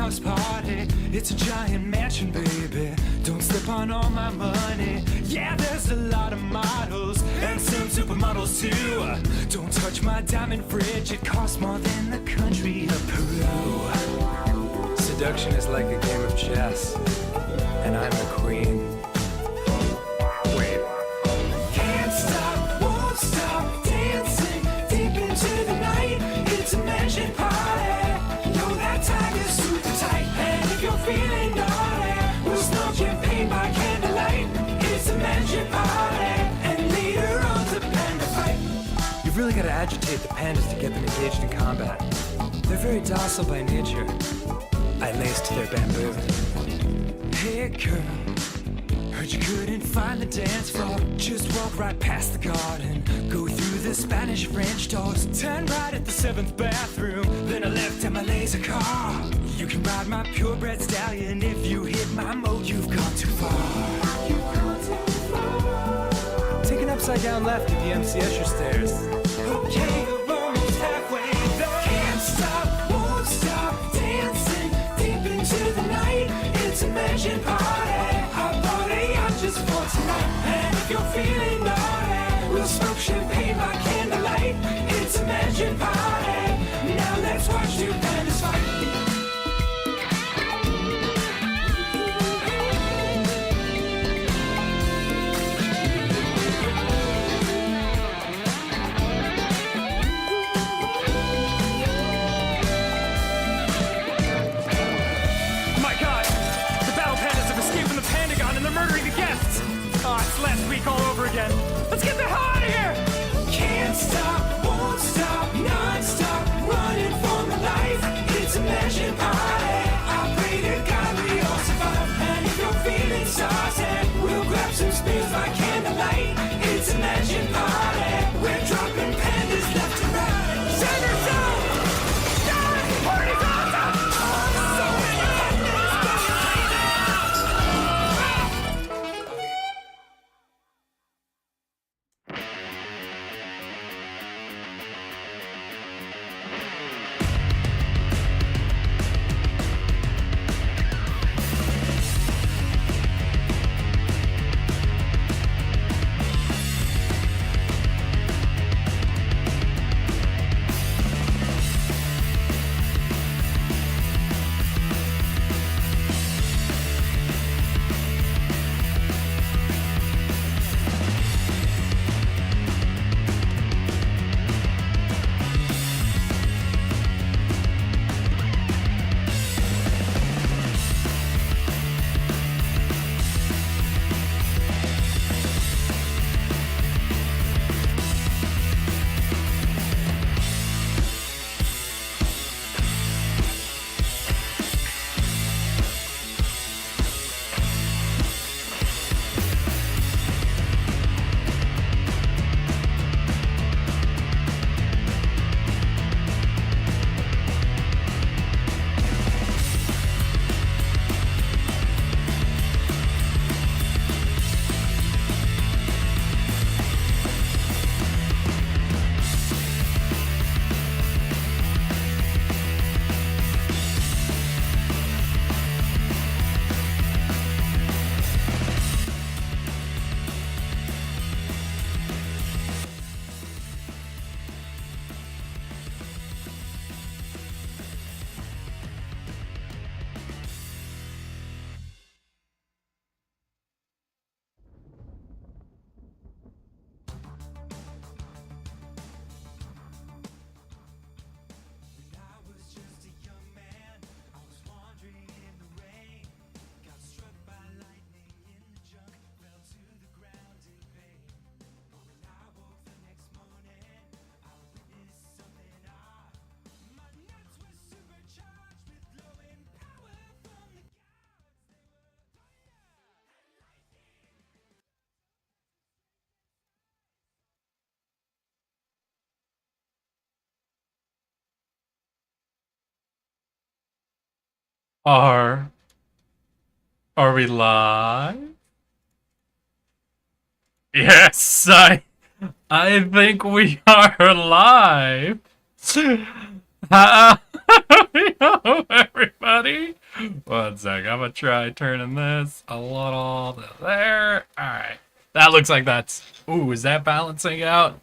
house party. It's a giant mansion, baby. Don't slip on all my money. Yeah, there's a lot of models and some supermodels too. Don't touch my diamond fridge, it costs more than the country of Peru. Seduction is like a game of chess, and I'm the queen. Wait. Can't stop, won't stop, dancing deep into the night. It's a mansion party. Know that time is super tight, and if you're feeling naughty, we'll smoke champagne by candlelight. It's a mansion party, and later on the panda fight. You've really got to agitate the pandas to get them engaged in combat. They're very docile by nature. I laced their bamboo. Hey girl, heard you couldn't find the dance floor. Just walk right past the garden, go through the Spanish-French doors, turn right at the 7th bathroom, then a left at my laser car. You can ride my purebred stallion. If you hit my moat, you've gone too far. Take an upside down left at the MC Escher stairs. Okay, we're almost halfway there. Can't stop, won't stop, dancing deep into the night. It's a mansion party. I bought a yacht just for tonight. And if you're feeling naughty, we'll smoke champagne by candlelight. It's a mansion party. Now let's watch two pandas fight. It's last week all over again. Let's get the hell out of here! Can't stop, won't stop, non-stop, running for my life. It's a mansion party. I pray to God we all survive. And if you're feeling saucy, we'll grab some spears by candlelight. It's a mansion party. We're dropping pandas left and right. Center zone! Die! Party's awesome! So many pandas going crazy! Are we live? Yes, I think we are live. Hello, everybody. One sec. I'm gonna try turning this a little to there. Alright. That looks like that's... Ooh, is that balancing out?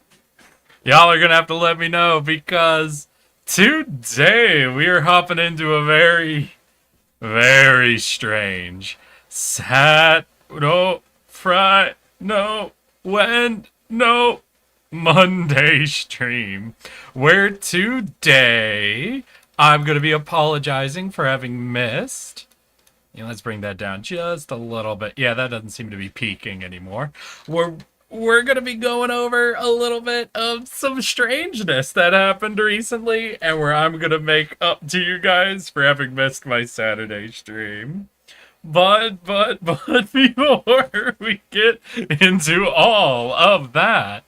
Y'all are gonna have to let me know because today we are hopping into a very, very strange Monday stream, where today I'm going to be apologizing for having missed. Yeah, let's bring that down just a little bit. Yeah, that doesn't seem to be peaking anymore. We're going to be going over a little bit of some strangeness that happened recently, and where I'm going to make up to you guys for having missed my Saturday stream. But before we get into all of that,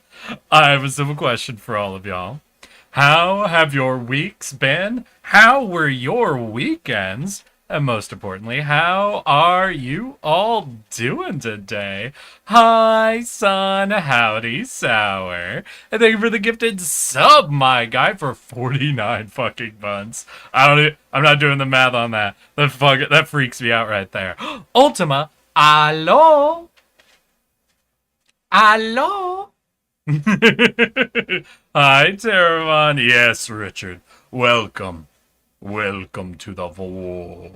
I have a simple question for all of y'all. How have your weeks been? How were your weekends? And most importantly, how are you all doing today? Hi, son. Howdy, sour. And thank you for the gifted sub, my guy, for 49 fucking months. I'm not doing the math on that. That freaks me out right there. Ultima, allo? Allo? Hi, Terramon. Yes, Richard. Welcome. Welcome to the void.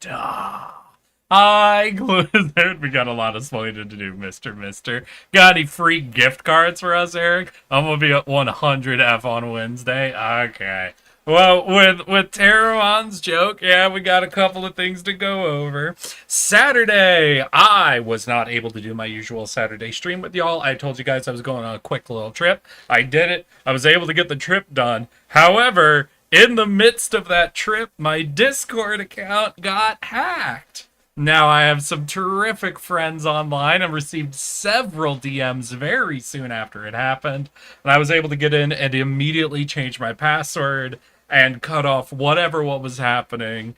Hi, Blizzard. We got a lot of explaining to do, Mister. Got any free gift cards for us, Eric? I'm gonna be at 100 F on Wednesday. Okay. Well, with Terramon's joke, yeah, we got a couple of things to go over. Saturday, I was not able to do my usual Saturday stream with y'all. I told you guys I was going on a quick little trip. I did it. I was able to get the trip done. However, in the midst of that trip, my Discord account got hacked. Now I have some terrific friends online and received several DMs very soon after it happened. And I was able to get in and immediately change my password and cut off what was happening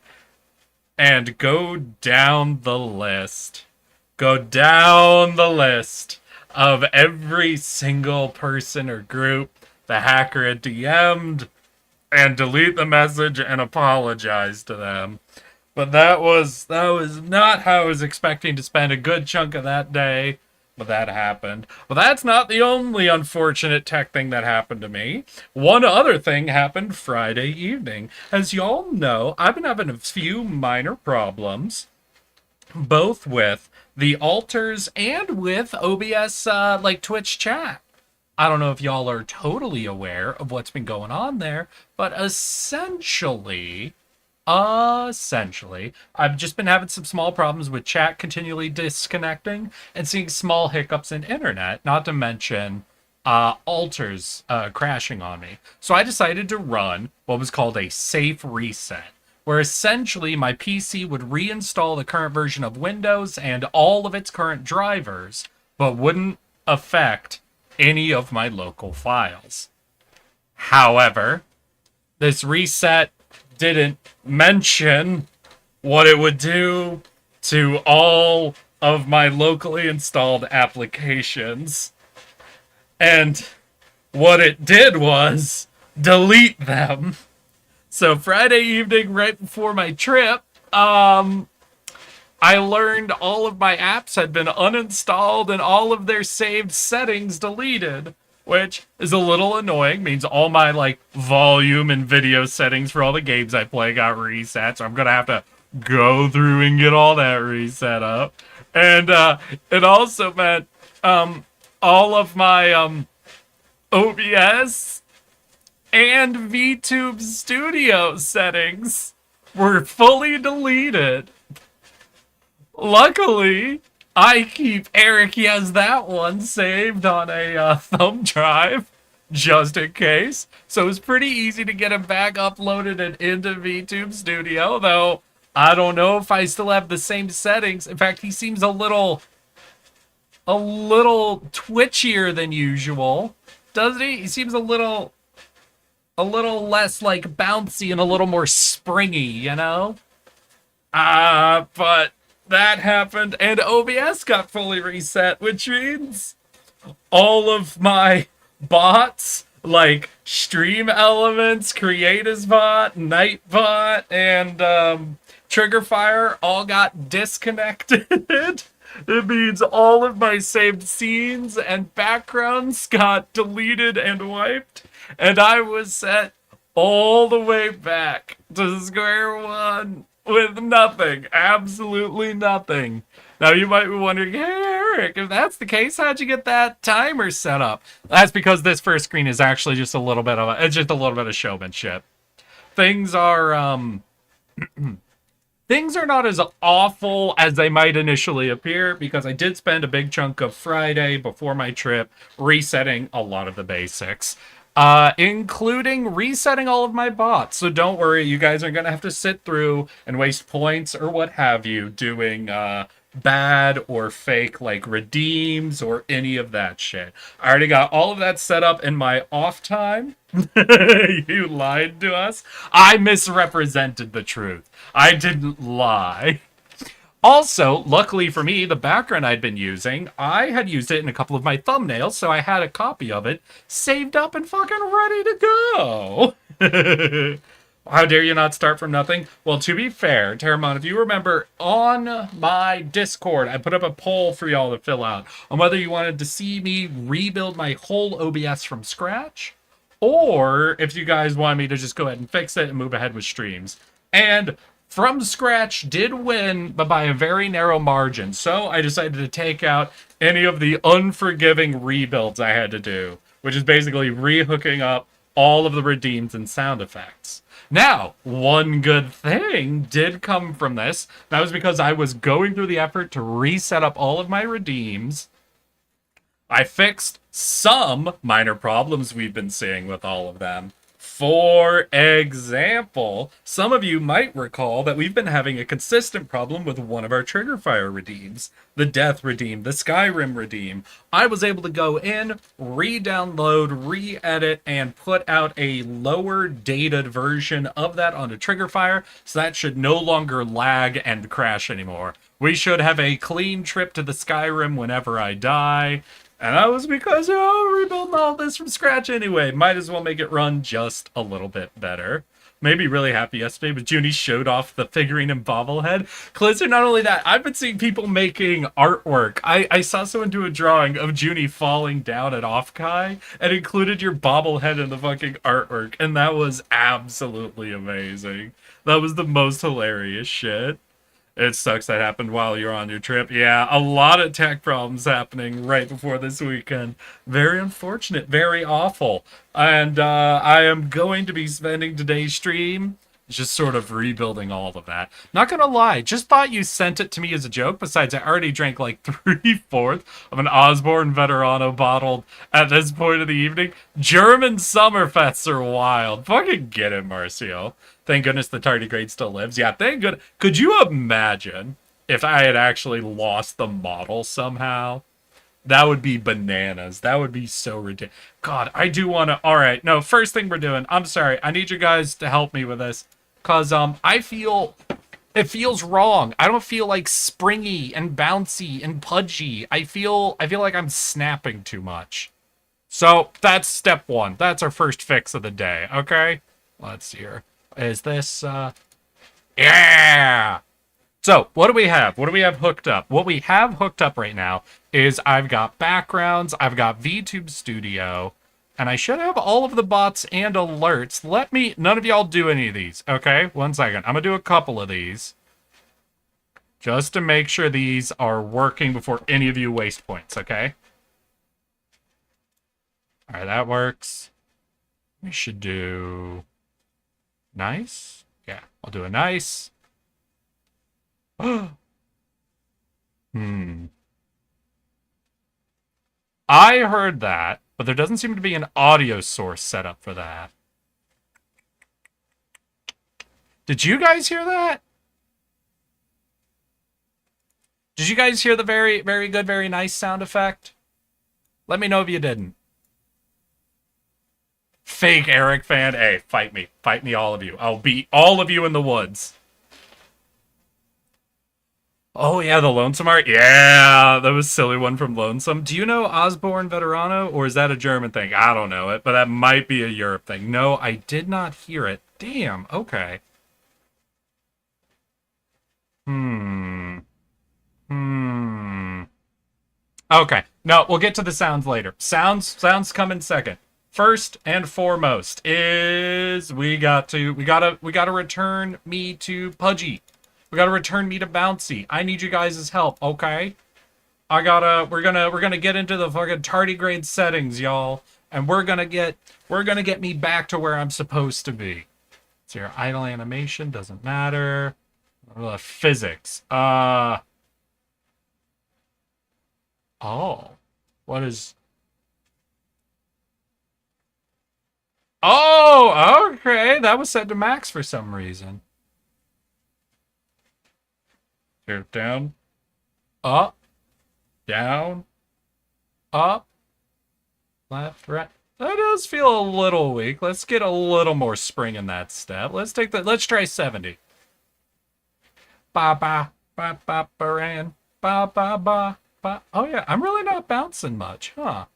and go down the list. Go down the list of every single person or group the hacker had DM'd and delete the message and apologize to them. But that was not how I was expecting to spend a good chunk of that day. But that happened. But that's not the only unfortunate tech thing that happened to me. One other thing happened Friday evening. As y'all know, I've been having a few minor problems, both with the alters and with OBS, like Twitch chat. I don't know if y'all are totally aware of what's been going on there, but essentially, I've just been having some small problems with chat continually disconnecting and seeing small hiccups in internet, not to mention alters crashing on me. So I decided to run what was called a safe reset, where essentially my PC would reinstall the current version of Windows and all of its current drivers, but wouldn't affect any of my local files. However, this reset didn't mention what it would do to all of my locally installed applications. And what it did was delete them. So Friday evening, right before my trip, I learned all of my apps had been uninstalled and all of their saved settings deleted, which is a little annoying. Means all my like volume and video settings for all the games I play got reset, so I'm gonna have to go through and get all that reset up. And it also meant all of my OBS and VTube Studio settings were fully deleted. Luckily, I keep Eric, he has that one saved on a thumb drive, just in case. So it's pretty easy to get him back uploaded and into VTube Studio, though I don't know if I still have the same settings. In fact, he seems a little twitchier than usual, doesn't he? He seems a little less like bouncy and a little more springy, you know? But that happened, and OBS got fully reset, which means all of my bots like Stream Elements, Creatisbot, Nightbot, and Trigger Fire all got disconnected. It means all of my saved scenes and backgrounds got deleted and wiped, and I was set all the way back to square one with nothing, absolutely nothing. Now you might be wondering, hey Eric, if that's the case, how'd you get that timer set up? That's because this first screen is actually just a little bit of it's just a little bit of showmanship. Things are things are not as awful as they might initially appear because I did spend a big chunk of Friday before my trip resetting a lot of the basics. Including resetting all of my bots. So don't worry, you guys are gonna have to sit through and waste points or what have you doing bad or fake like redeems or any of that shit. I already got all of that set up in my off time. You lied to us. I misrepresented the truth. I didn't lie. Also, luckily for me, the background I'd been using, I had used it in a couple of my thumbnails, so I had a copy of it saved up and fucking ready to go. How dare you not start from nothing? Well, to be fair, Terramon, if you remember, on my Discord, I put up a poll for y'all to fill out on whether you wanted to see me rebuild my whole OBS from scratch, or if you guys wanted me to just go ahead and fix it and move ahead with streams. And from scratch did win, but by a very narrow margin. So I decided to take out any of the unforgiving rebuilds I had to do, which is basically re-hooking up all of the redeems and sound effects. Now, one good thing did come from this. That was because I was going through the effort to reset up all of my redeems. I fixed some minor problems we've been seeing with all of them. For example, some of you might recall that we've been having a consistent problem with one of our Trigger Fire redeems, the Death redeem, the Skyrim redeem. I was able to go in, re-download, re-edit, and put out a lower dated version of that onto Trigger Fire, so that should no longer lag and crash anymore. We should have a clean trip to the Skyrim whenever I die. And that was because, rebuilding all this from scratch anyway. Might as well make it run just a little bit better. Made me really happy yesterday, but Junie showed off the figurine and bobblehead. Clizzer, not only that, I've been seeing people making artwork. I saw someone do a drawing of Junie falling down at Offkai and included your bobblehead in the fucking artwork. And that was absolutely amazing. That was the most hilarious shit. It sucks that happened while you're on your trip. Yeah, a lot of tech problems happening right before this weekend. Very unfortunate, very awful. And I am going to be spending today's stream just sort of rebuilding all of that. Not gonna lie, just thought you sent it to me as a joke. Besides, I already drank like 3/4 of an Osborne Veterano bottled at this point of the evening. German Summerfests are wild. Fucking get it, Marcio. Thank goodness the tardigrade still lives. Yeah, thank goodness. Could you imagine if I had actually lost the model somehow? That would be bananas. That would be so ridiculous. God, I do want to... Alright, no, first thing we're doing... I'm sorry, I need you guys to help me with this. Because, I feel... It feels wrong. I don't feel like springy and bouncy and pudgy. I feel like I'm snapping too much. So, that's step one. That's our first fix of the day, okay? Let's see here. Is this, yeah! So, what do we have? What do we have hooked up? What we have hooked up right now is I've got backgrounds, I've got VTube Studio, and I should have all of the bots and alerts. None of y'all do any of these, okay? One second. I'm gonna do a couple of these. Just to make sure these are working before any of you waste points, okay? Alright, that works. We should do... Nice? Yeah, I'll do a nice. I heard that, but there doesn't seem to be an audio source set up for that. Did you guys hear that? Did you guys hear the very, very good, very nice sound effect? Let me know if you didn't. Fake Eric fan. Hey, fight me. Fight me, all of you. I'll beat all of you in the woods. Oh yeah, the Lonesome Art. Yeah, that was silly one from Lonesome. Do you know Osborne Veterano, or is that a German thing? I don't know it, but that might be a Europe thing. No, I did not hear it. Damn. Okay. Hmm. Hmm. Okay. No, we'll get to the sounds later. Sounds come in second. First and foremost is we gotta return me to Pudgy. We gotta return me to Bouncy. I need you guys' help, okay? We're gonna get into the fucking tardigrade settings, y'all. And we're gonna get me back to where I'm supposed to be. So your idle animation doesn't matter. Physics. Oh. What is... Oh, okay. That was set to max for some reason. Here, down, up, down, up, left, right. That does feel a little weak. Let's get a little more spring in that step. Let's try 70. Ba ba ba ba baran. Ba ba ba ba. Oh yeah, I'm really not bouncing much, huh?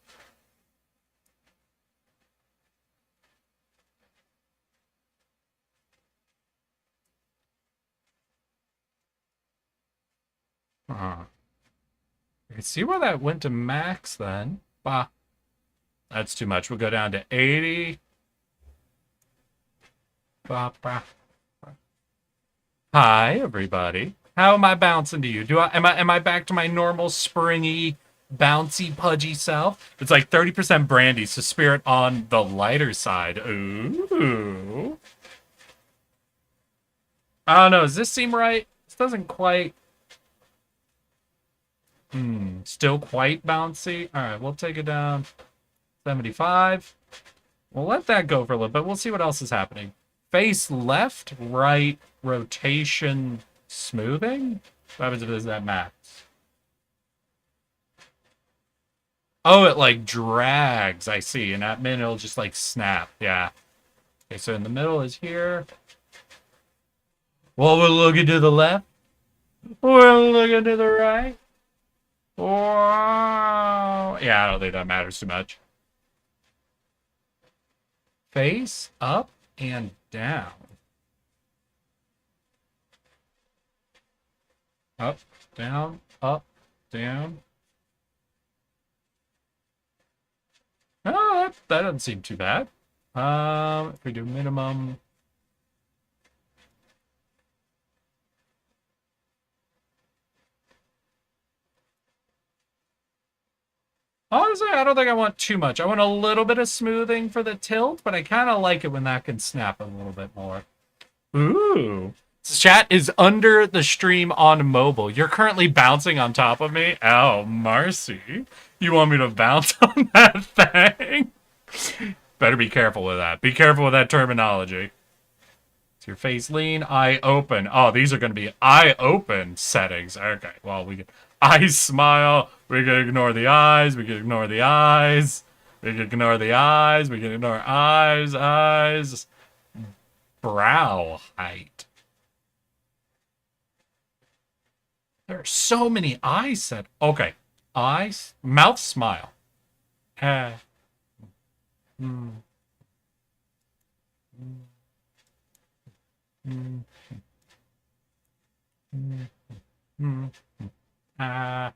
Huh. I can see where that went to max then. Bah. That's too much. We'll go down to 80. Bah, bah. Hi, everybody. How am I bouncing to you? Am I back to my normal springy, bouncy, pudgy self? It's like 30% brandy, so spirit on the lighter side. Ooh. I don't know. Does this seem right? This doesn't quite. Still quite bouncy. All right, we'll take it down. 75. We'll let that go for a little bit. We'll see what else is happening. Face left, right, rotation, smoothing? What happens if there's that max? Oh, it like drags. I see. And at min, it'll just like snap. Yeah. Okay, so in the middle is here. Well, we're looking to the left. We're looking to the right. Wow. Yeah, I don't think that matters too much. Face up and down. Up, down, up, down. Oh, that doesn't seem too bad. If we do minimum. Honestly, I don't think I want too much. I want a little bit of smoothing for the tilt, but I kind of like it when that can snap a little bit more. Ooh. Chat is under the stream on mobile. You're currently bouncing on top of me? Oh, Marcy. You want me to bounce on that thing? Better be careful with that. Be careful with that terminology. Is your face lean? Eye open. Oh, these are going to be eye open settings. Okay, well, we can eye smile. We can ignore the eyes. We can ignore the eyes. We can ignore the eyes. We can ignore eyes. Brow height. There are so many eyes set. Okay. Eyes. Mouth smile. Hmm. Yeah,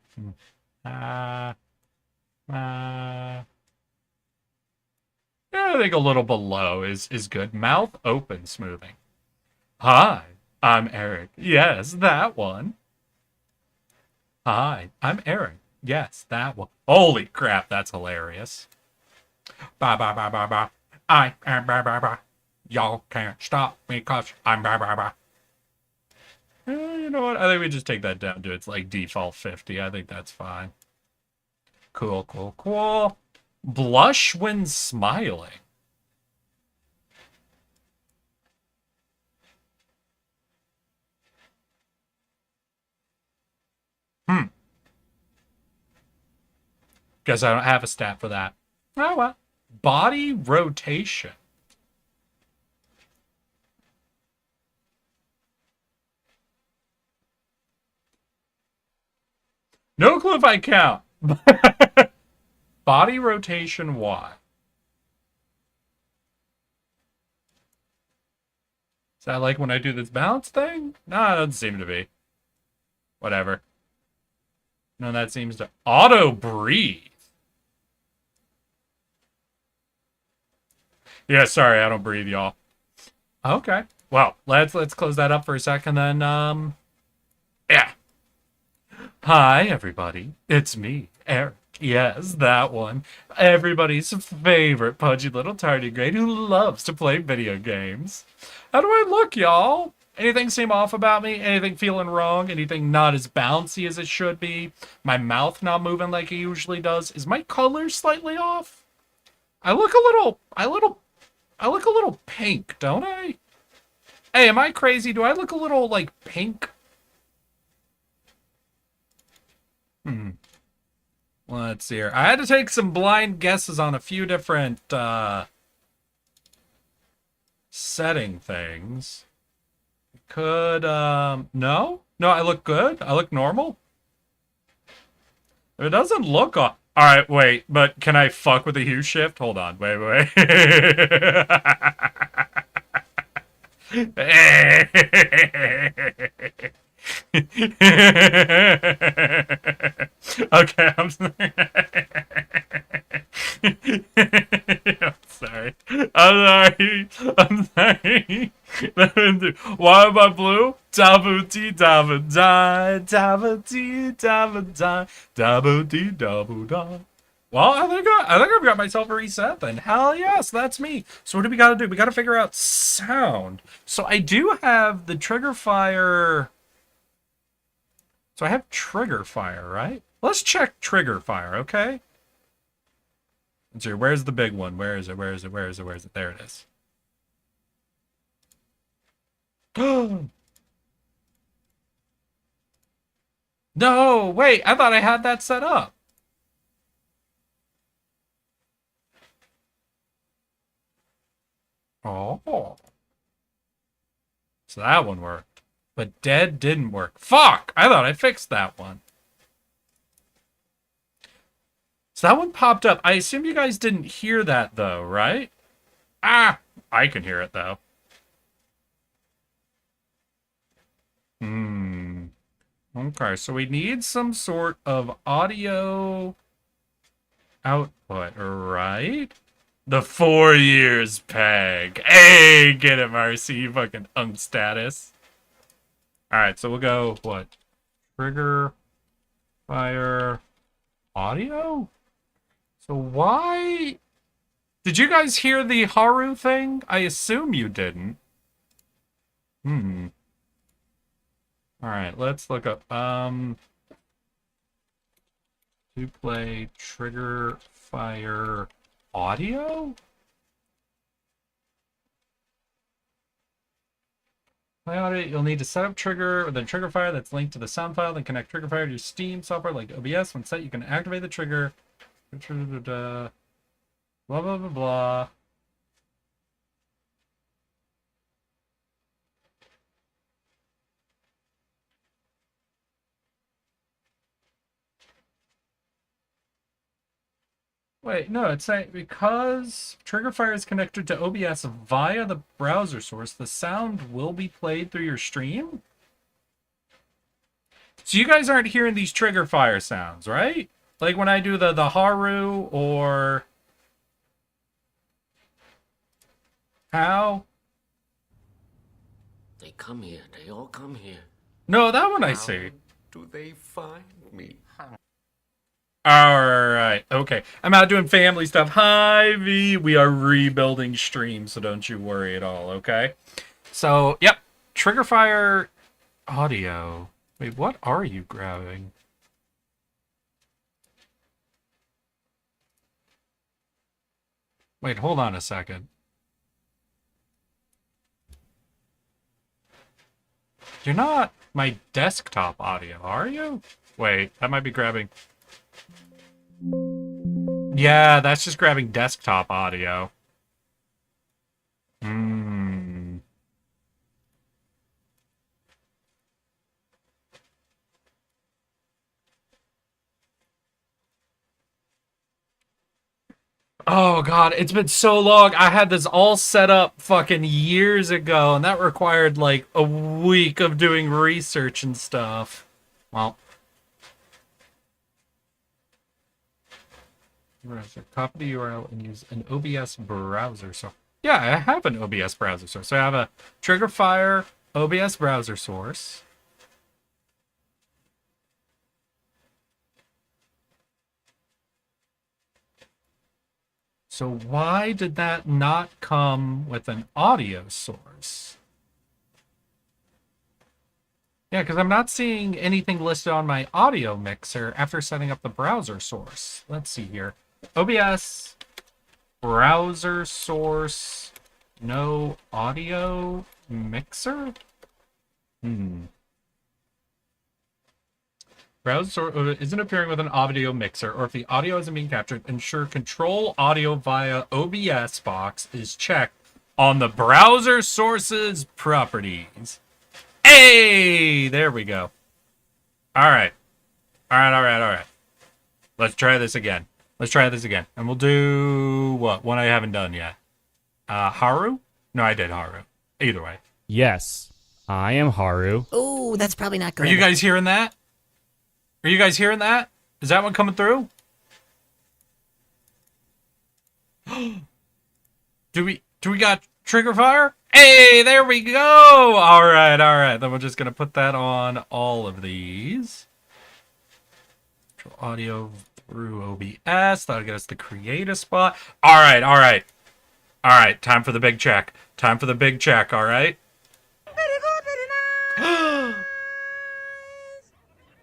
I think a little below is good. Mouth open smoothing. Hi, I'm Eric. Yes, that one. Hi, I'm Eric. Yes, that one. Holy crap, that's hilarious. Ba ba ba ba ba. I am ba ba ba. Y'all can't stop me cause I'm ba ba ba. You know what? I think we just take that down to its like default 50. I think that's fine. Cool, cool, cool. Blush when smiling. Guess I don't have a stat for that. Oh well. Body rotation. No clue if I count. Body rotation Y. Is that like when I do this bounce thing? No, it doesn't seem to be. Whatever. No, that seems to auto breathe. Yeah, sorry, I don't breathe, y'all. Okay. Well, let's close that up for a second then. Yeah. Hi, everybody. It's me, Eric. Yes, that one. Everybody's favorite pudgy little tardigrade who loves to play video games. How do I look, y'all? Anything seem off about me? Anything feeling wrong? Anything not as bouncy as it should be? My mouth not moving like it usually does? Is my color slightly off? I look I look a little pink, don't I? Hey, am I crazy? Do I look a little like pink? Let's see here. I had to take some blind guesses on a few different setting things. Could no? No, I look good. I look normal. It doesn't look all right, wait, but can I fuck with the hue shift? Hold on. Wait. Okay, I'm sorry. I'm sorry. I'm sorry. Why am I blue? Dabu dee dabu die, dabu dee dabu die, dabu dee dabu die. Well, I think I've got myself a reset then. Hell yes, that's me. So what do we got to do? We got to figure out sound. So I do have the trigger fire. So I have trigger fire, right? Let's check trigger fire, okay? Let's see, where's the big one? Where is it? Where is it? Where is it? Where is it? There it is. No, wait, I thought I had that set up. Oh. So that one worked. But dead didn't work. Fuck! I thought I fixed that one. So that one popped up. I assume you guys didn't hear that though, right? Ah! I can hear it though. Okay, so we need some sort of audio output, right? The 4 years peg. Hey, get it, Marcy, you fucking status. Alright, so we'll go, what? Trigger, fire, audio? So why? Did you guys hear the Haru thing? I assume you didn't. Alright, let's look up, to play trigger, fire, audio? Play audio, you'll need to set up trigger, or then trigger fire that's linked to the sound file, then connect trigger fire to your Steam software like OBS. When set, you can activate the trigger. Blah, blah, blah, blah. Wait, no, it's saying because trigger fire is connected to OBS via the browser source, the sound will be played through your stream? So you guys aren't hearing these trigger fire sounds, right? Like when I do the Haru or how? They come here. They all come here. No, that one I see. Do they find me? Alright, okay. I'm out doing family stuff. Hi, V. We are rebuilding stream, so don't you worry at all, okay? So, yep. Trigger fire audio. Wait, what are you grabbing? Wait, hold on a second. You're not my desktop audio, are you? Wait, that might be grabbing... Yeah, that's just grabbing desktop audio. Oh god, it's been so long. I had this all set up fucking years ago, and that required like a week of doing research and stuff. Well, copy the URL and use an OBS browser source. Yeah, I have an OBS browser source. So I have a Triggerfire OBS browser source. So why did that not come with an audio source? Yeah, because I'm not seeing anything listed on my audio mixer after setting up the browser source. Let's see here. OBS browser source, no audio mixer? Browser isn't appearing with an audio mixer, or if the audio isn't being captured, ensure control audio via OBS box is checked on the browser source's properties. Hey, there we go. All right. Let's try this again. And we'll do what? One I haven't done yet. Haru? No, I did Haru. Either way. Yes, I am Haru. Oh, that's probably not good. Are you guys hearing that? Is that one coming through? Do we got trigger fire? Hey, there we go. All right. Then we're just gonna put that on all of these. Control audio through OBS. That'll get us to create a spot. All right. Time for the big check. All right.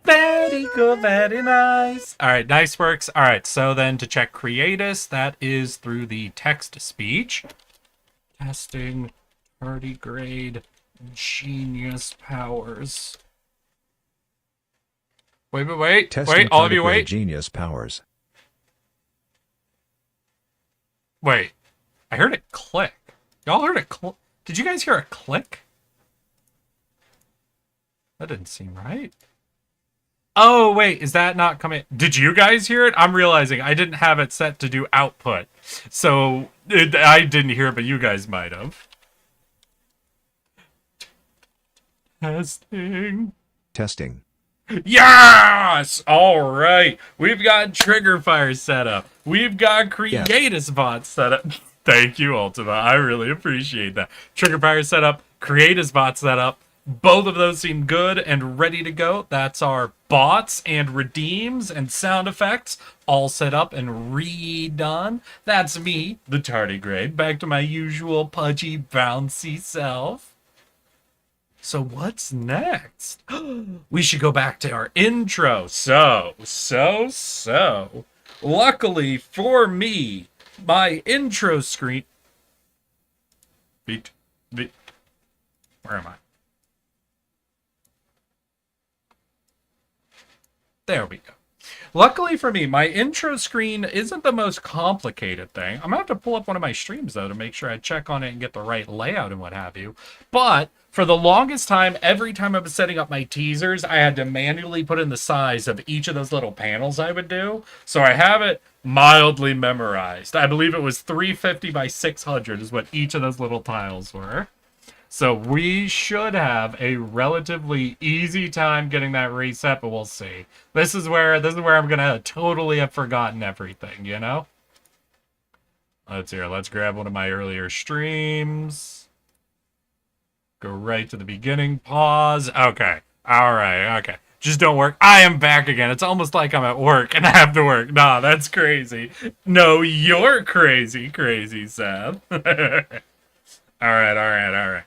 Very good, very nice. All right, nice works. All right, so then to check Creatus, that is through the text speech. Testing tardigrade genius powers. Wait. Testing Wait, all of you tardigrade wait. Genius powers. Wait, I heard it click. Y'all heard it click? Did you guys hear a click? That didn't seem right. Oh, wait, is that not coming? Did you guys hear it? I'm realizing I didn't have it set to do output. So I didn't hear it, but you guys might have. Testing. Yes! All right. We've got trigger fire set up. We've got Creatus bots set up. Thank you, Ultima. I really appreciate that. Trigger fire set up. Creatus bots set up. Both of those seem good and ready to go. That's our bots and redeems and sound effects all set up and redone. That's me, the tardigrade, back to my usual pudgy, bouncy self. So what's next? We should go back to our intro. So. Luckily for me, my intro screen... Where am I? There we go. Luckily for me, my intro screen isn't the most complicated thing. I'm going to have to pull up one of my streams, though, to make sure I check on it and get the right layout and what have you. But for the longest time, every time I was setting up my teasers, I had to manually put in the size of each of those little panels I would do. So I have it mildly memorized. I believe it was 350 by 600 is what each of those little tiles were. So we should have a relatively easy time getting that reset, but we'll see. This is where I'm gonna totally have forgotten everything, you know? Let's grab one of my earlier streams. Go right to the beginning, pause. Okay. Alright, okay. Just don't work. I am back again. It's almost like I'm at work and I have to work. Nah, that's crazy. No, you're crazy, Seth. Alright.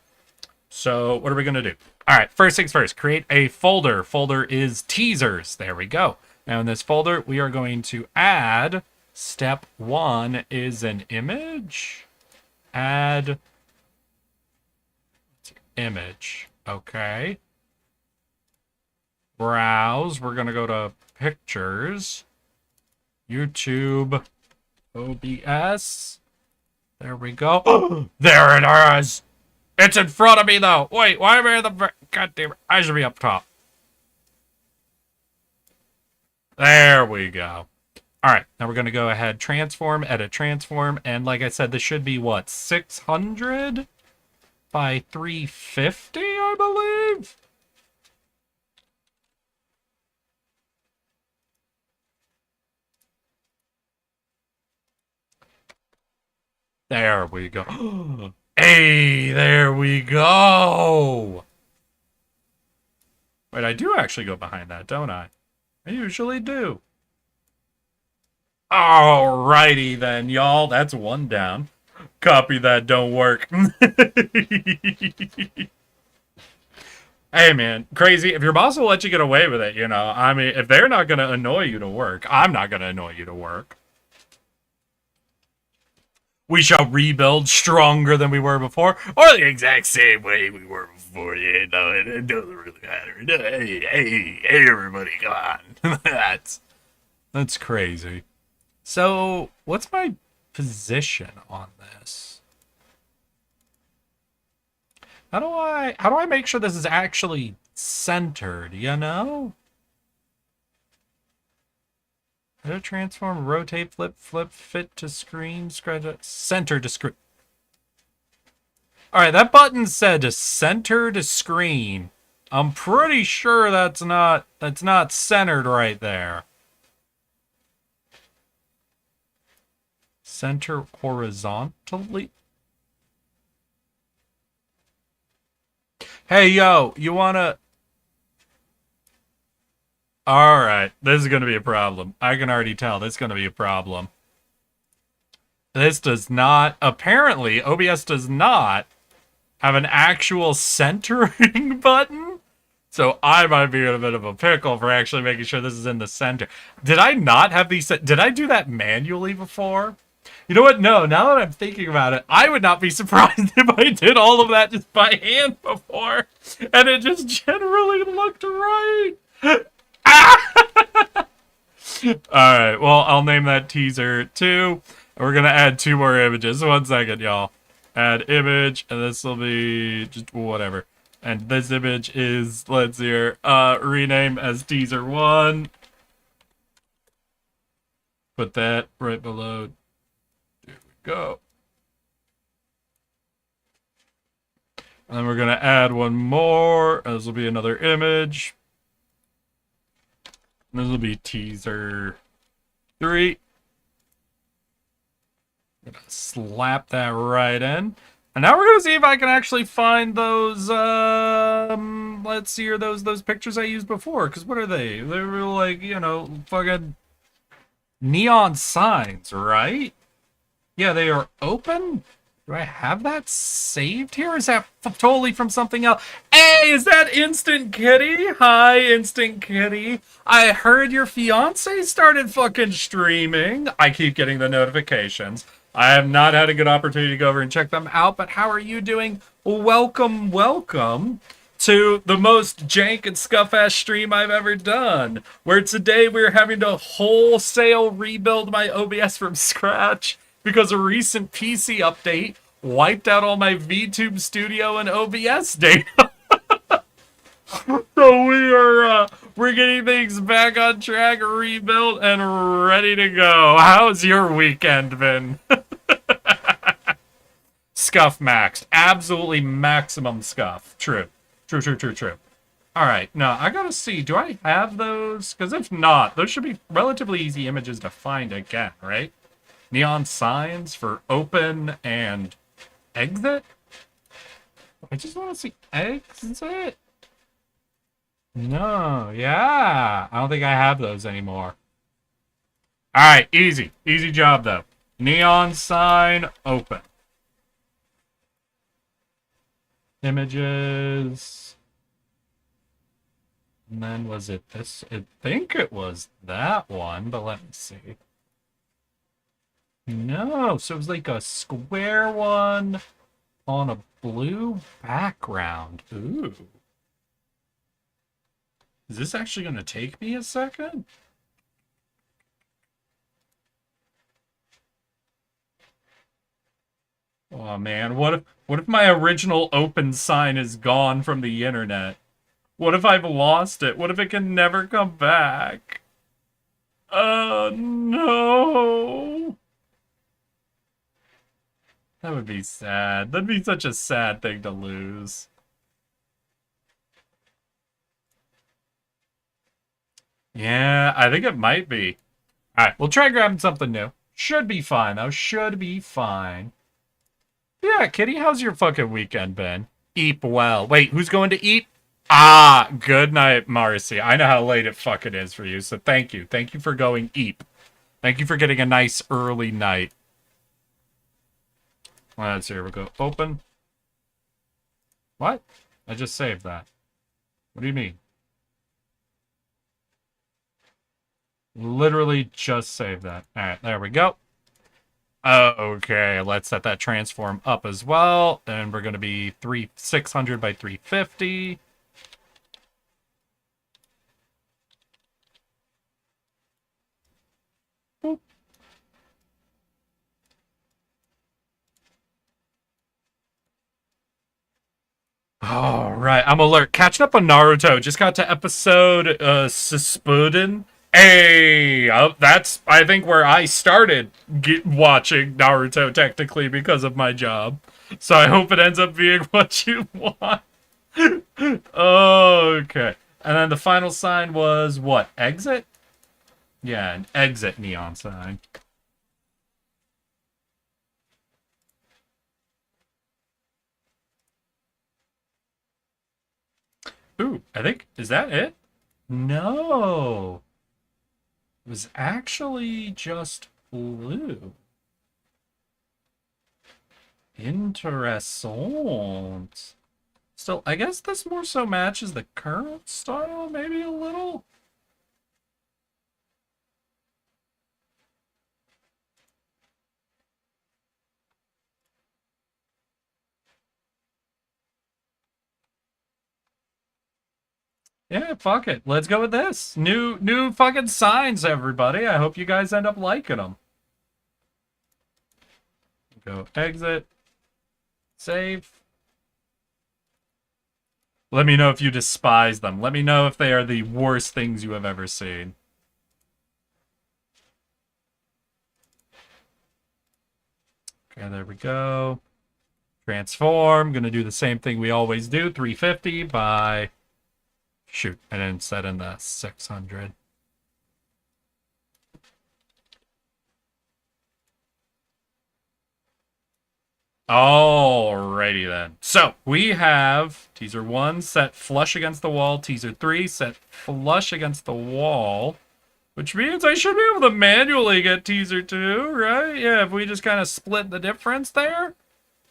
So, what are we going to do? All right, first things first, create a folder. Folder is teasers. There we go. Now, in this folder, we are going to add, step 1 is an image. Add image. Okay. Browse. We're going to go to pictures. YouTube. OBS. There we go. There it is. It's in front of me, though. Wait, why am I in the... God damn it. I should be up top. There we go. All right, now we're going to go ahead, transform, edit, transform. And like I said, this should be what, 600 by 350, I believe? There we go. Hey, there we go. Wait, I do actually go behind that, don't I? I usually do. Alrighty then, y'all. That's one down. Copy that, don't work. Hey, man, crazy. If your boss will let you get away with it, you know, I mean, if they're not going to annoy you to work, I'm not going to annoy you to work. We shall rebuild stronger than we were before, or the exact same way we were before. You know, it doesn't really matter. Hey, everybody, come on. That's crazy. So, what's my position on this? How do I make sure this is actually centered, you know? Edit, transform, rotate, flip, fit to screen, center to screen. Alright, that button said to center to screen. I'm pretty sure that's not centered right there. Center horizontally. Hey, yo, you wanna... Alright, this is gonna be a problem. I can already tell this is gonna be a problem. This does not... Apparently, OBS does not have an actual centering button. So I might be in a bit of a pickle for actually making sure this is in the center. Did I not have these... Did I do that manually before? You know what? No, now that I'm thinking about it, I would not be surprised if I did all of that just by hand before. And it just generally looked right. Alright, well, I'll name that teaser 2. We're gonna add 2 more images. 1 second, y'all. Add image, and this will be just whatever. And this image is, let's see here, rename as teaser 1. Put that right below. There we go. And then we're gonna add 1 more. This will be another image. This will be teaser 3. I'm gonna slap that right in. And now we're gonna see if I can actually find those, let's see here, those pictures I used before. Because what are they? They were like, you know, fucking neon signs, right? Yeah, they are open. Do I have that saved here? Or is that totally from something else? Hey, is that Instant Kitty? Hi, Instant Kitty. I heard your fiance started fucking streaming. I keep getting the notifications. I have not had a good opportunity to go over and check them out, but how are you doing? Welcome, welcome to the most jank and scuff-ass stream I've ever done, where today we're having to wholesale rebuild my OBS from scratch because a recent PC update wiped out all my VTube Studio and OBS data. So we're getting things back on track, rebuilt, and ready to go. How's your weekend been? Scuff maxed. Absolutely maximum scuff. True. True. Alright, now I gotta see, do I have those? Because if not, those should be relatively easy images to find again, right? Neon signs for open and exit? I just want to see exit. No, yeah. I don't think I have those anymore. Alright, easy. Easy job, though. Neon sign, open. Images. And then was it this? I think it was that one, but let me see. No, so it was like a square one on a blue background. Ooh. Is this actually going to take me a second? Oh man, what if my original open sign is gone from the internet? What if I've lost it? What if it can never come back? Oh, no. That would be sad. That'd be such a sad thing to lose. Yeah, I think it might be. Alright, we'll try grabbing something new. Should be fine, though. Should be fine. Yeah, Kitty, how's your fucking weekend been? Eat well. Wait, who's going to eat? Ah, good night, Marcy. I know how late it fucking is for you, so thank you. Thank you for going eat. Thank you for getting a nice early night. Let's see, here we go. Open. What? I just saved that. What do you mean? Literally just saved that. Alright, there we go. Okay, let's set that transform up as well. And we're going to be 600 by 350. Boop. All right, I'm alert. Catching up on Naruto. Just got to episode Suspuden. Hey, that's I think where I started watching Naruto technically because of my job. So I hope it ends up being what you want. Okay. And then the final sign was what? Exit? Yeah, an exit neon sign. Ooh, I think, is that it? No. It was actually just blue. Interessant. Still, I guess this more so matches the current style, maybe a little. Yeah, fuck it. Let's go with this. New fucking signs, everybody. I hope you guys end up liking them. Go exit. Save. Let me know if you despise them. Let me know if they are the worst things you have ever seen. Okay, there we go. Transform. Gonna do the same thing we always do. 350 by... Shoot, I didn't set in the 600. Alrighty then. So, we have teaser 1 set flush against the wall. Teaser 3 set flush against the wall. Which means I should be able to manually get teaser 2, right? Yeah, if we just kind of split the difference there.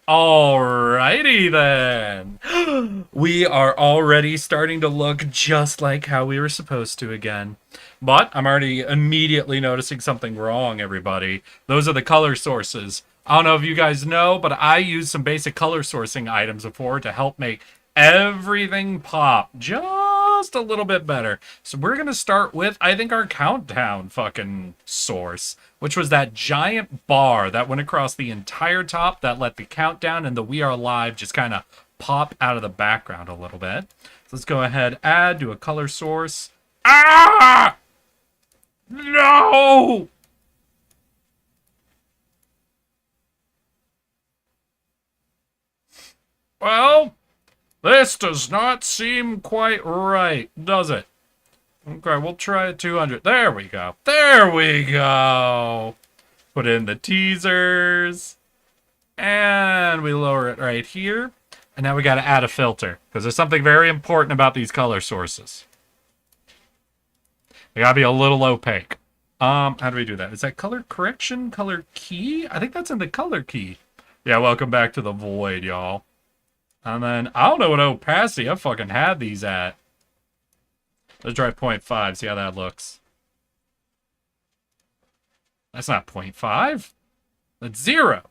Alrighty then. We are already starting to look just like how we were supposed to again. But I'm already immediately noticing something wrong, everybody. Those are the color sources. I don't know if you guys know, but I used some basic color sourcing items before to help make everything pop just a little bit better. So we're going to start with, I think, our countdown fucking source, which was that giant bar that went across the entire top that let the countdown and the We Are Live just kind of pop out of the background a little bit. So let's go ahead, add, do a color source. Ah! No! Well, this does not seem quite right, does it? Okay, we'll try 200. There we go. There we go. Put in the teasers. And we lower it right here. And now we got to add a filter, because there's something very important about these color sources. They got to be a little opaque. How do we do that? Is that color correction, color key? I think that's in the color key. Yeah, welcome back to the void, y'all. And then, I don't know what opacity I fucking had these at. Let's try 0.5, see how that looks. That's not 0.5. That's 0.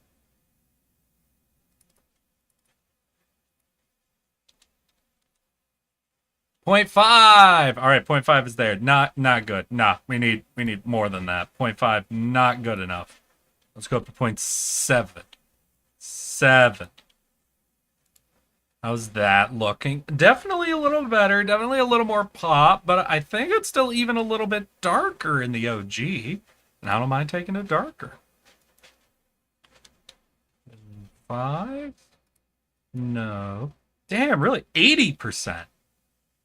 .5. All right, 0.5 is there. Not good. Nah, we need more than that. 0.5, not good enough. Let's go up to 0.7. 7. How's that looking? Definitely a little better, definitely a little more pop, but I think it's still even a little bit darker in the OG. And I don't mind taking it darker. 5? No. Damn, really? 80%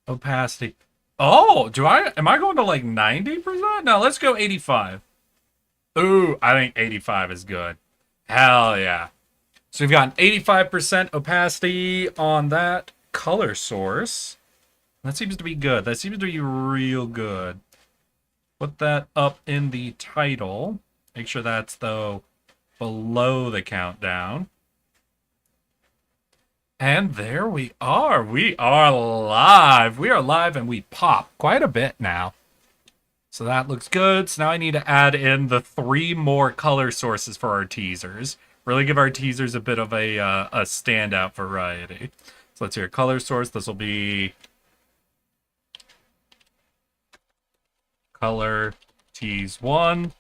opacity. Oh, am I going to like 90%? No, let's go 85. Ooh, I think 85 is good. Hell yeah. So we've got an 85% opacity on that color source. That seems to be good. That seems to be real good. Put that up in the title. Make sure that's, though, below the countdown. And there we are. We are live. We are live and we pop quite a bit now. So that looks good. So now I need to add in the 3 more color sources for our teasers. Really give our teasers a bit of a standout variety. So let's hear color source. This will be color tease 1.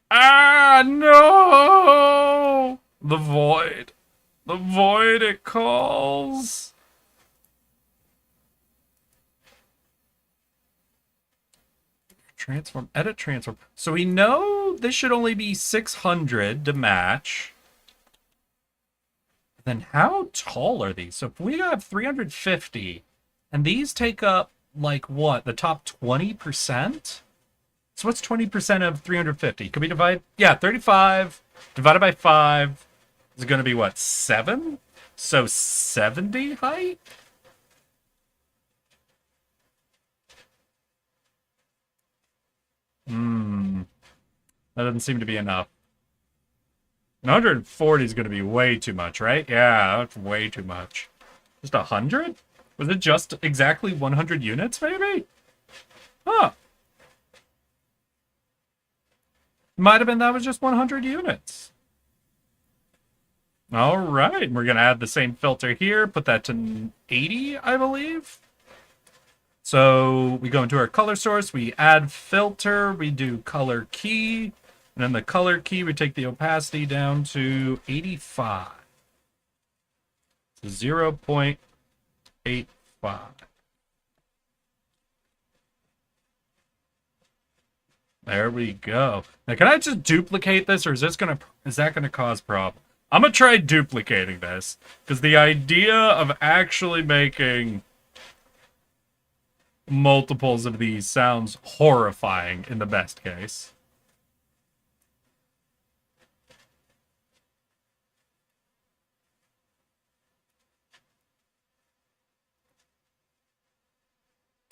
Ah, no! The void. The void, it calls. Transform, edit, transform. So we know this should only be 600 to match. Then how tall are these? So if we have 350, and these take up, like, what? The top 20%? So what's 20% of 350? Could we divide? Yeah, 35 divided by 5 is going to be, what, 7? So 70 height? That doesn't seem to be enough. 140 is going to be way too much, right? Yeah, that's way too much. Just 100? Was it just exactly 100 units, maybe? Huh. Might have been that was just 100 units. All right, we're going to add the same filter here. Put that to 80, I believe. So we go into our color source, we add filter, we do color key, and then the color key, we take the opacity down to 85. So 0.85. There we go. Now, can I just duplicate this, or is that gonna cause problems? I'm gonna try duplicating this, because the idea of actually making multiples of these sounds horrifying in the best case.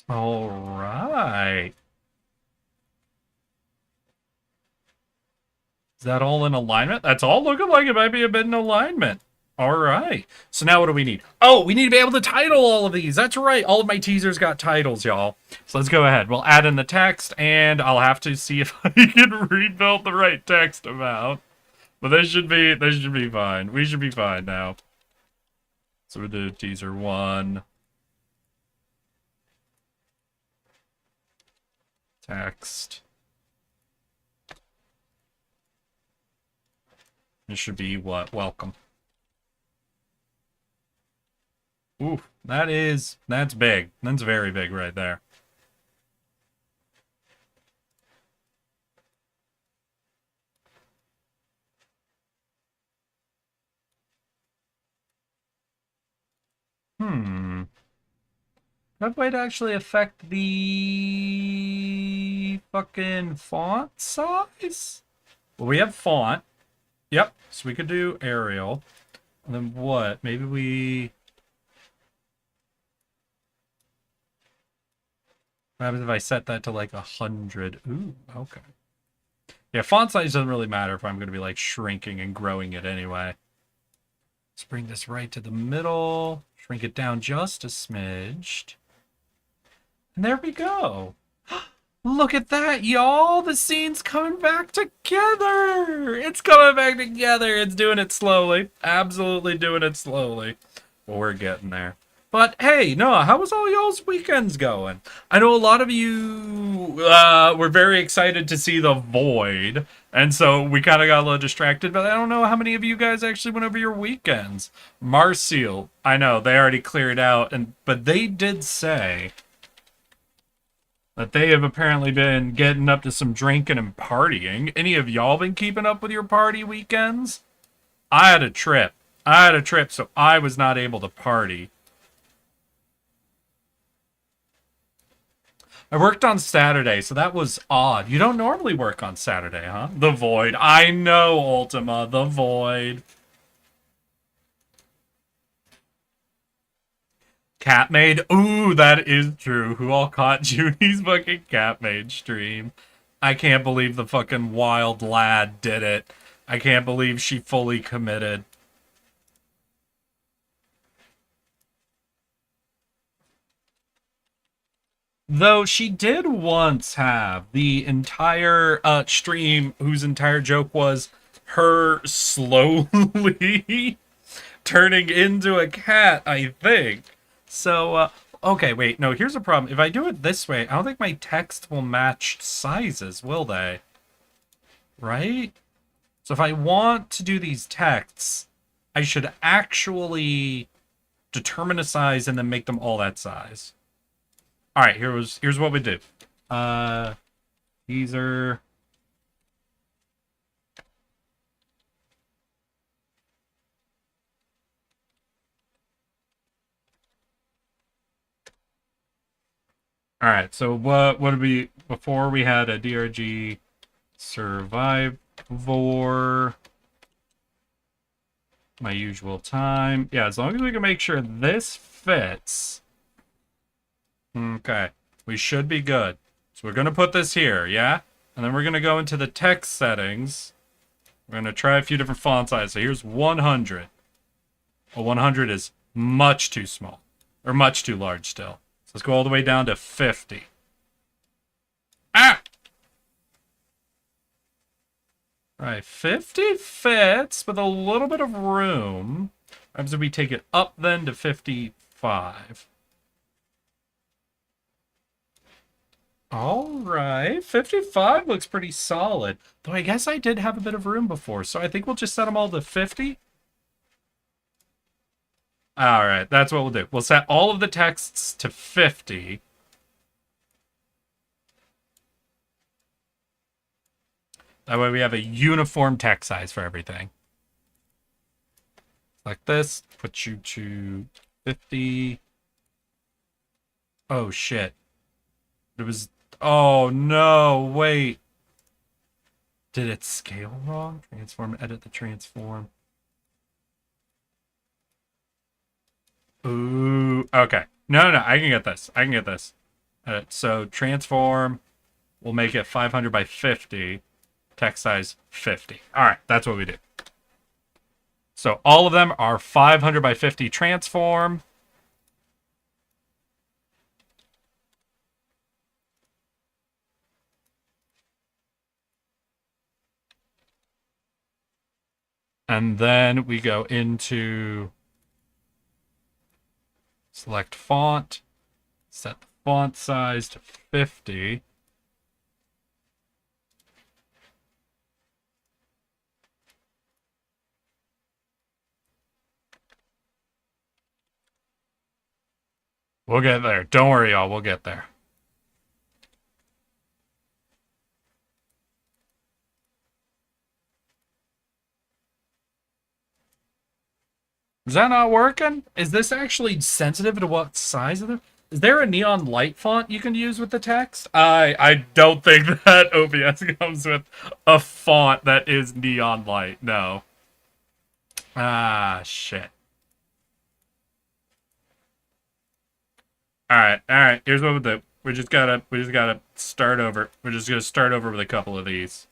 All right. Is that all in alignment? That's all looking like it might be a bit in alignment. All right. So now what do we need? Oh, we need to be able to title all of these. That's right. All of my teasers got titles, y'all. So let's go ahead. We'll add in the text, and I'll have to see if I can rebuild the right text amount. But this should be fine. We should be fine now. So we'll do teaser 1. Text. It should be what? Welcome. Ooh, that's big. That's very big right there. That might actually affect the fucking font size? Well, we have font. Yep, so we could do Arial. And then what? Maybe we... What happens if I set that to like 100? Ooh, okay. Yeah, font size doesn't really matter if I'm going to be like shrinking and growing it anyway. Let's bring this right to the middle. Shrink it down just a smidge. And there we go. Look at that, y'all. The scene's coming back together. It's coming back together. It's doing it slowly. Absolutely doing it slowly. Well, we're getting there. But hey, Noah, how was all y'all's weekends going? I know a lot of you were very excited to see The Void, and so we kind of got a little distracted, but I don't know how many of you guys actually went over your weekends. Marcial, I know, they already cleared out, but they did say that they have apparently been getting up to some drinking and partying. Any of y'all been keeping up with your party weekends? I had a trip. So I was not able to party. I worked on Saturday, so that was odd. You don't normally work on Saturday, huh? The Void. I know, Ultima. The Void. Catmaid. Ooh, that is true. Who all caught Junie's fucking Catmaid stream? I can't believe the fucking wild lad did it. I can't believe she fully committed. Though she did once have the entire stream whose entire joke was her slowly turning into a cat, I think. So, okay, wait, no, here's a problem. If I do it this way, I don't think my text will match sizes, will they? Right? So if I want to do these texts, I should actually determine a size and then make them all that size. All right, here's what we do. Teaser. All right, so what did we before we had a DRG Survivor, my usual time. Yeah, as long as we can make sure this fits. Okay, we should be good. So we're going to put this here, yeah? And then we're going to go into the text settings. We're going to try a few different font sizes. So here's 100. Well, 100 is much too small. Or much too large still. So let's go all the way down to 50. Ah! All right, 50 fits with a little bit of room. What happens if we take it up then to 55? All right, 55 looks pretty solid. Though I guess I did have a bit of room before, so I think we'll just set them all to 50. All right, that's what we'll do. We'll set all of the texts to 50. That way we have a uniform text size for everything. Like this, put you to 50. Oh, shit. It was... Oh, no, wait. Did it scale wrong? Transform, edit the transform. Ooh, okay. No, I can get this. So transform, we'll make it 500 by 50. Text size 50. All right, that's what we do. So all of them are 500 by 50 transform. And then we go into select font, set the font size to 50. We'll get there. Don't worry, y'all. We'll get there. Is that not working? Is this actually sensitive to what size of them? Is there a neon light font you can use with the text? I don't think that OBS comes with a font that is neon light. No. Ah, shit. All right. Here's what we'll do. We just gotta start over. We're just gonna start over with a couple of these.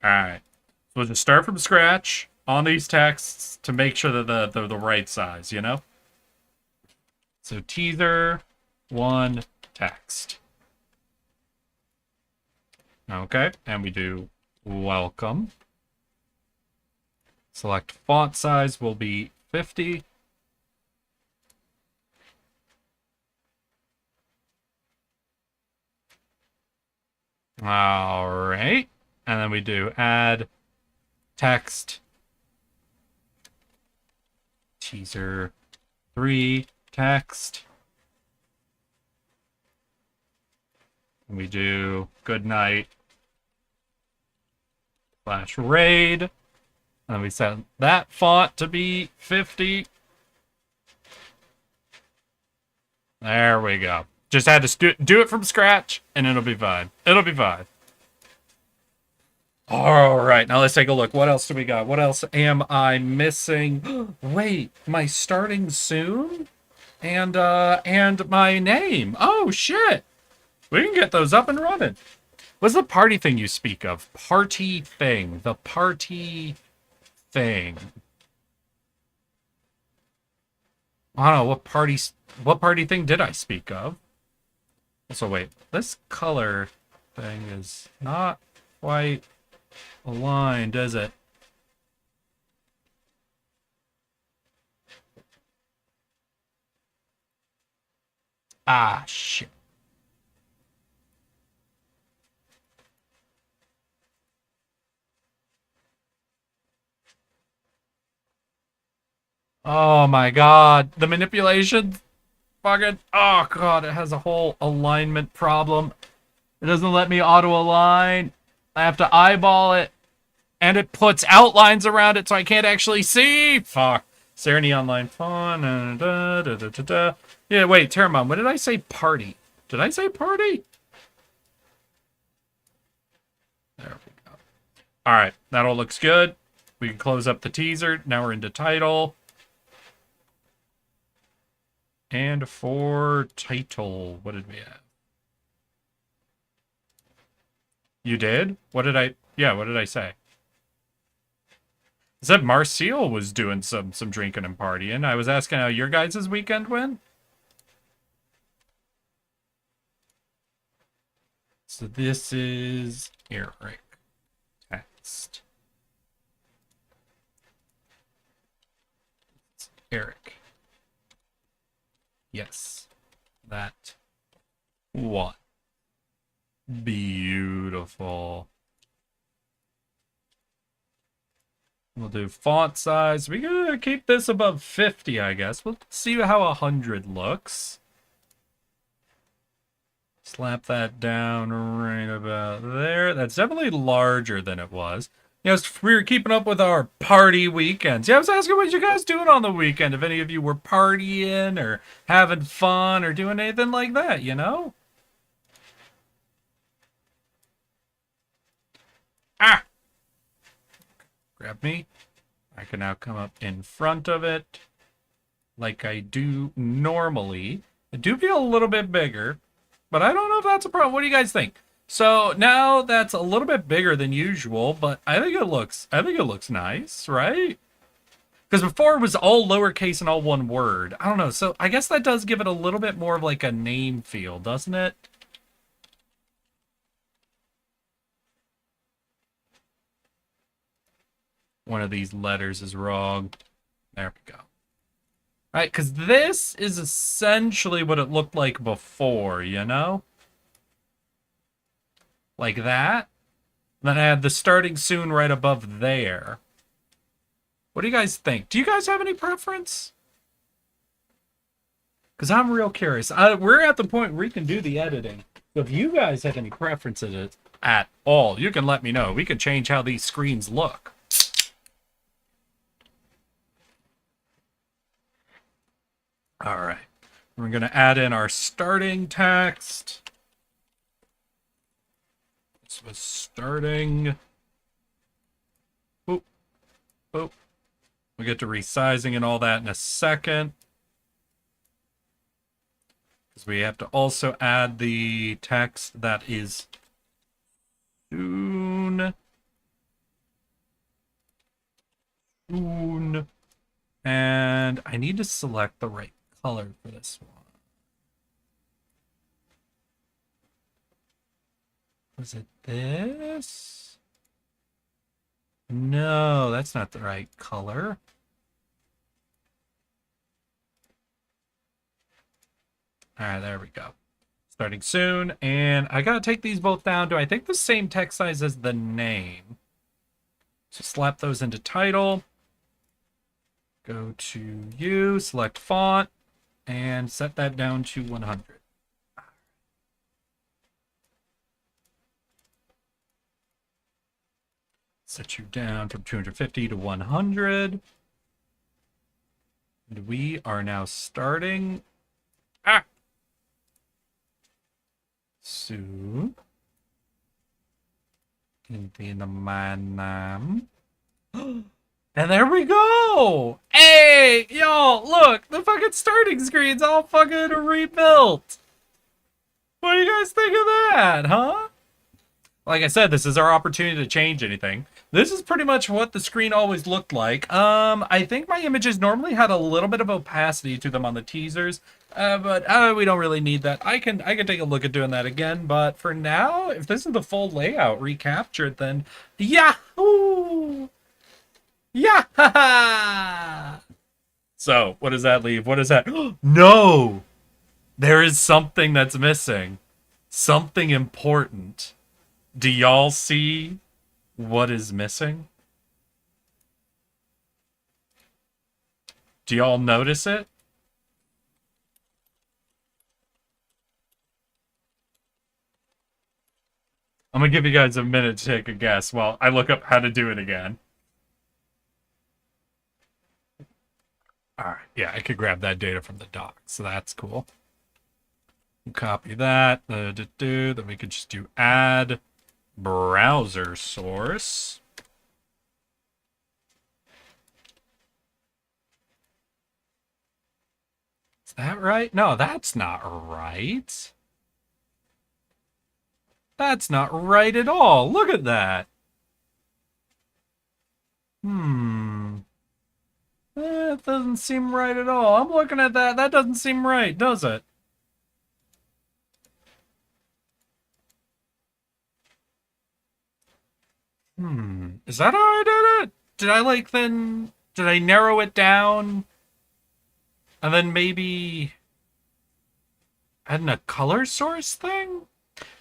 All right. So we'll just start from scratch on these texts to make sure that they're the right size, you know? So teaser, 1 text. Okay, and we do welcome. Select font size will be 50. All right. And then we do add text teaser 3 text. And we do good night / raid. And we set that font to be 50. There we go. Just had to do it from scratch, and it'll be fine. It'll be fine. All right, now let's take a look. What else do we got? What else am I missing? Wait, my starting soon? And my name. Oh, shit. We can get those up and running. What's the party thing you speak of? Party thing. The party thing. I don't know, what party thing did I speak of? Also, wait, this color thing is not quite aligned, is it? Ah, shit. Oh my god, the manipulation fucking, oh god, it has a whole alignment problem. It doesn't let me auto-align. I have to eyeball it, and it puts outlines around it so I can't actually see. Fuck. Sarah Online font. Yeah, wait, Terramon, what did I say? Party. Did I say party? There we go. Alright, that all looks good. We can close up the teaser. Now we're into title. And for title, what did we have? You did? What did I say? I said Marcial was doing some drinking and partying. I was asking how your guys' weekend went. So this is Eric. Text. It's Eric. Yes. That one. Beautiful. We'll do font size. We gotta keep this above 50, I guess. We'll see how 100 looks. Slap that down right about there. That's definitely larger than it was. Yes, we were keeping up with our party weekends. Yeah, I was asking what you guys doing on the weekend. If any of you were partying or having fun or doing anything like that, you know? Ah! Grab me. I can now come up in front of it like I do normally. I do feel a little bit bigger, but I don't know if that's a problem. What do you guys think? So now that's a little bit bigger than usual, but I think it looks nice, right? Because before it was all lowercase and all one word. I don't know. So I guess that does give it a little bit more of like a name feel, doesn't it? One of these letters is wrong. There we go. All right, because this is essentially what it looked like before, you know? Like that. Then I had the starting soon right above there. What do you guys think? Do you guys have any preference? Because I'm real curious. We're at the point where we can do the editing. So if you guys have any preferences at all, you can let me know. We can change how these screens look. All right. We're going to add in our starting text. This was starting. Boop. Boop. We'll get to resizing and all that in a second. Because we have to also add the text that is soon. Soon. And I need to select the right color for this one. Was it this? No, that's not the right color. All right, there we go. Starting soon, and I gotta take these both down to, I think, the same text size as the name. So slap those into title. Go to you, select font, and set that down to 100. Set you down from 250 to 100. And we are now starting. Soon. Hindi naman nam. And there we go! Hey! Y'all, look! The fucking starting screen's all fucking rebuilt! What do you guys think of that, huh? Like I said, this is our opportunity to change anything. This is pretty much what the screen always looked like. I think my images normally had a little bit of opacity to them on the teasers, but we don't really need that. I can take a look at doing that again, but for now, if this is the full layout recaptured, then yahoo! Yeah! So, what does that leave? What is that? No! There is something that's missing. Something important. Do y'all see what is missing? Do y'all notice it? I'm gonna give you guys a minute to take a guess while I look up how to do it again. Alright, yeah, I could grab that data from the doc, so that's cool. Copy that, then we could just do add browser source. Is that right? No, that's not right. That's not right at all. Look at that. That doesn't seem right at all. I'm looking at that. That doesn't seem right, does it? Is that how I did it? Did I narrow it down? And then maybe add a color source thing?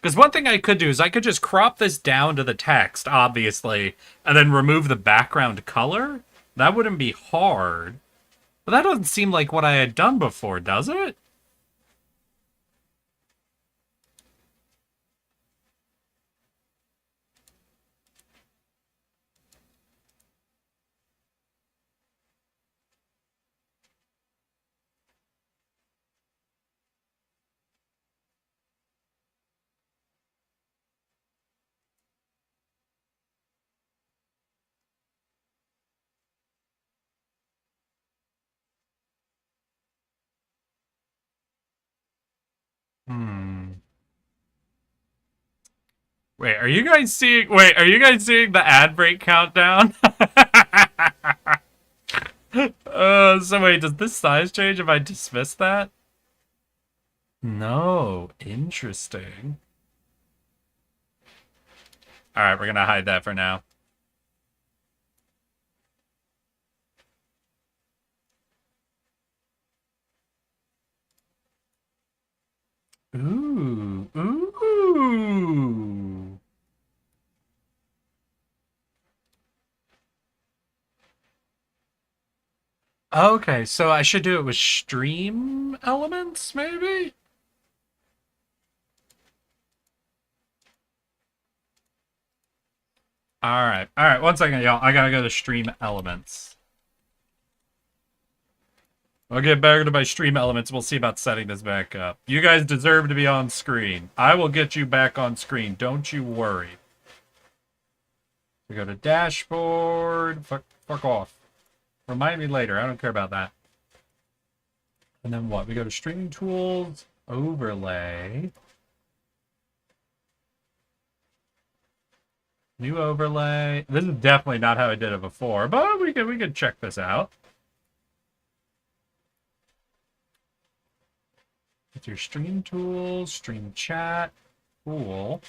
Because one thing I could do is I could just crop this down to the text, obviously, and then remove the background color. That wouldn't be hard. But that doesn't seem like what I had done before, does it? Wait, are you guys seeing the ad break countdown? So wait, does this size change if I dismiss that? No, interesting. Alright, we're gonna hide that for now. Ooh. Okay, so I should do it with stream elements, maybe? Alright, 1 second, y'all. I gotta go to stream elements. I'll get back to my stream elements. We'll see about setting this back up. You guys deserve to be on screen. I will get you back on screen. Don't you worry. We go to dashboard. Fuck off. Remind me later. I don't care about that. And then what? We go to streaming tools, overlay. New overlay. This is definitely not how I did it before, but we could check this out. With your stream tools, stream chat, cool.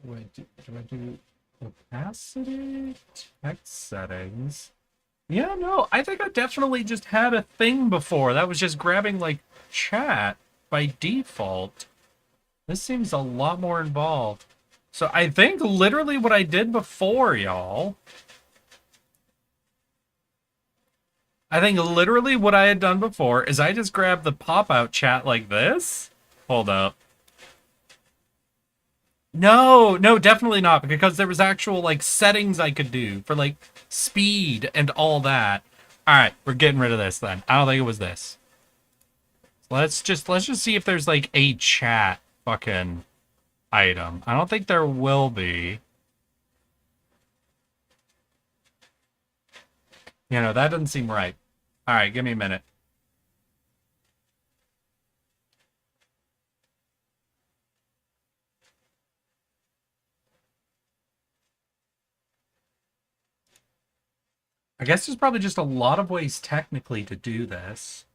Wait, do I do opacity? Text settings. Yeah, no, I think I definitely just had a thing before. That was just grabbing, like, chat by default. This seems a lot more involved. So I think literally what I did before, y'all. I think literally what I had done before is I just grabbed the pop-out chat like this. Hold up. No, no, definitely not, because there was actual, like, settings I could do for, like, speed and all that. Alright, we're getting rid of this then. I don't think it was this. Let's just see if there's, like, a chat fucking item. I don't think there will be. You know, that doesn't seem right. Alright, give me a minute. I guess there's probably just a lot of ways technically to do this.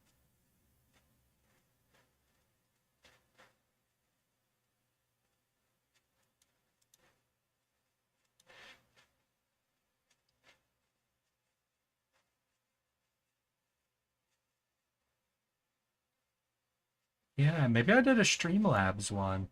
Yeah, maybe I did a Streamlabs one.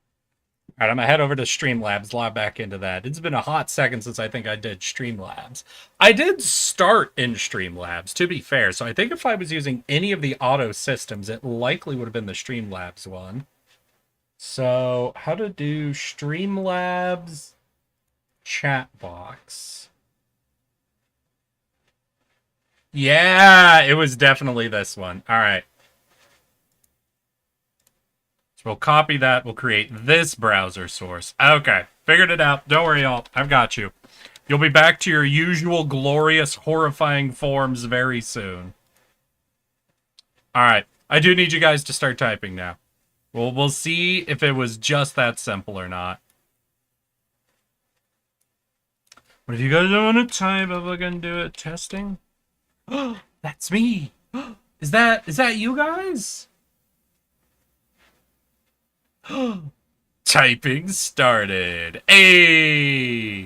All right, I'm gonna head over to Streamlabs, log back into that. It's been a hot second since I think I did Streamlabs. I did start in Streamlabs, to be fair, so I think if I was using any of the auto systems, it likely would have been the Streamlabs one. So, how to do Streamlabs chat box. Yeah, it was definitely this one. All right. We'll copy that. We'll create this browser source. Okay. Figured it out. Don't worry, y'all. I've got you. You'll be back to your usual glorious, horrifying forms very soon. Alright. I do need you guys to start typing now. We'll see if it was just that simple or not. But if you guys don't want to type, I'm gonna do it. Testing. That's me. Is that you guys? Typing started. Hey.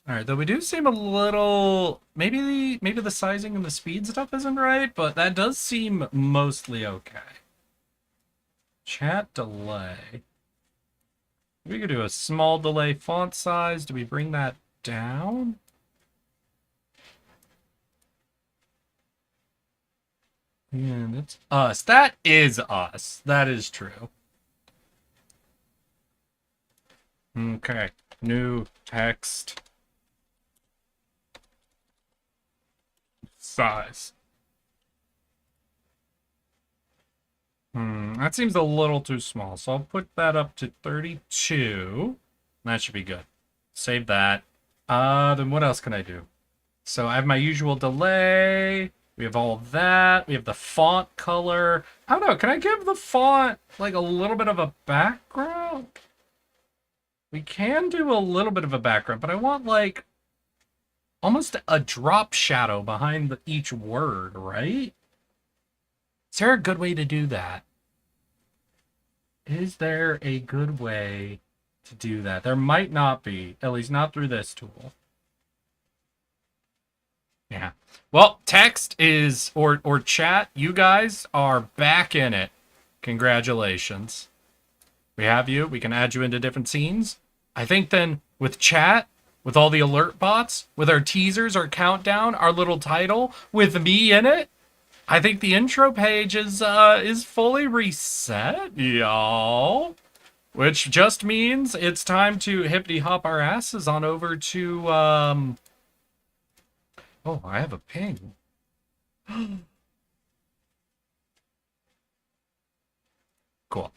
All right, though we do seem a little maybe the sizing and the speed stuff isn't right, but that does seem mostly okay. Chat delay. We could do a small delay font size. Do we bring that down? Yeah, that's us. That is us. That is true. Okay. New text. Size. That seems a little too small, so I'll put that up to 32. That should be good. Save that. Then what else can I do? So I have my usual delay. We have all of that. We have the font color. I don't know. Can I give the font like a little bit of a background? We can do a little bit of a background, but I want like almost a drop shadow behind each word, right? Is there a good way to do that? Is there a good way to do that? There might not be, at least not through this tool. Yeah. Well, text is, or chat, you guys are back in it. Congratulations. We have you. We can add you into different scenes. I think then with chat, with all the alert bots, with our teasers, our countdown, our little title, with me in it, I think the intro page is fully reset, y'all. Which just means it's time to hippity hop our asses on over to oh, I have a ping. Cool.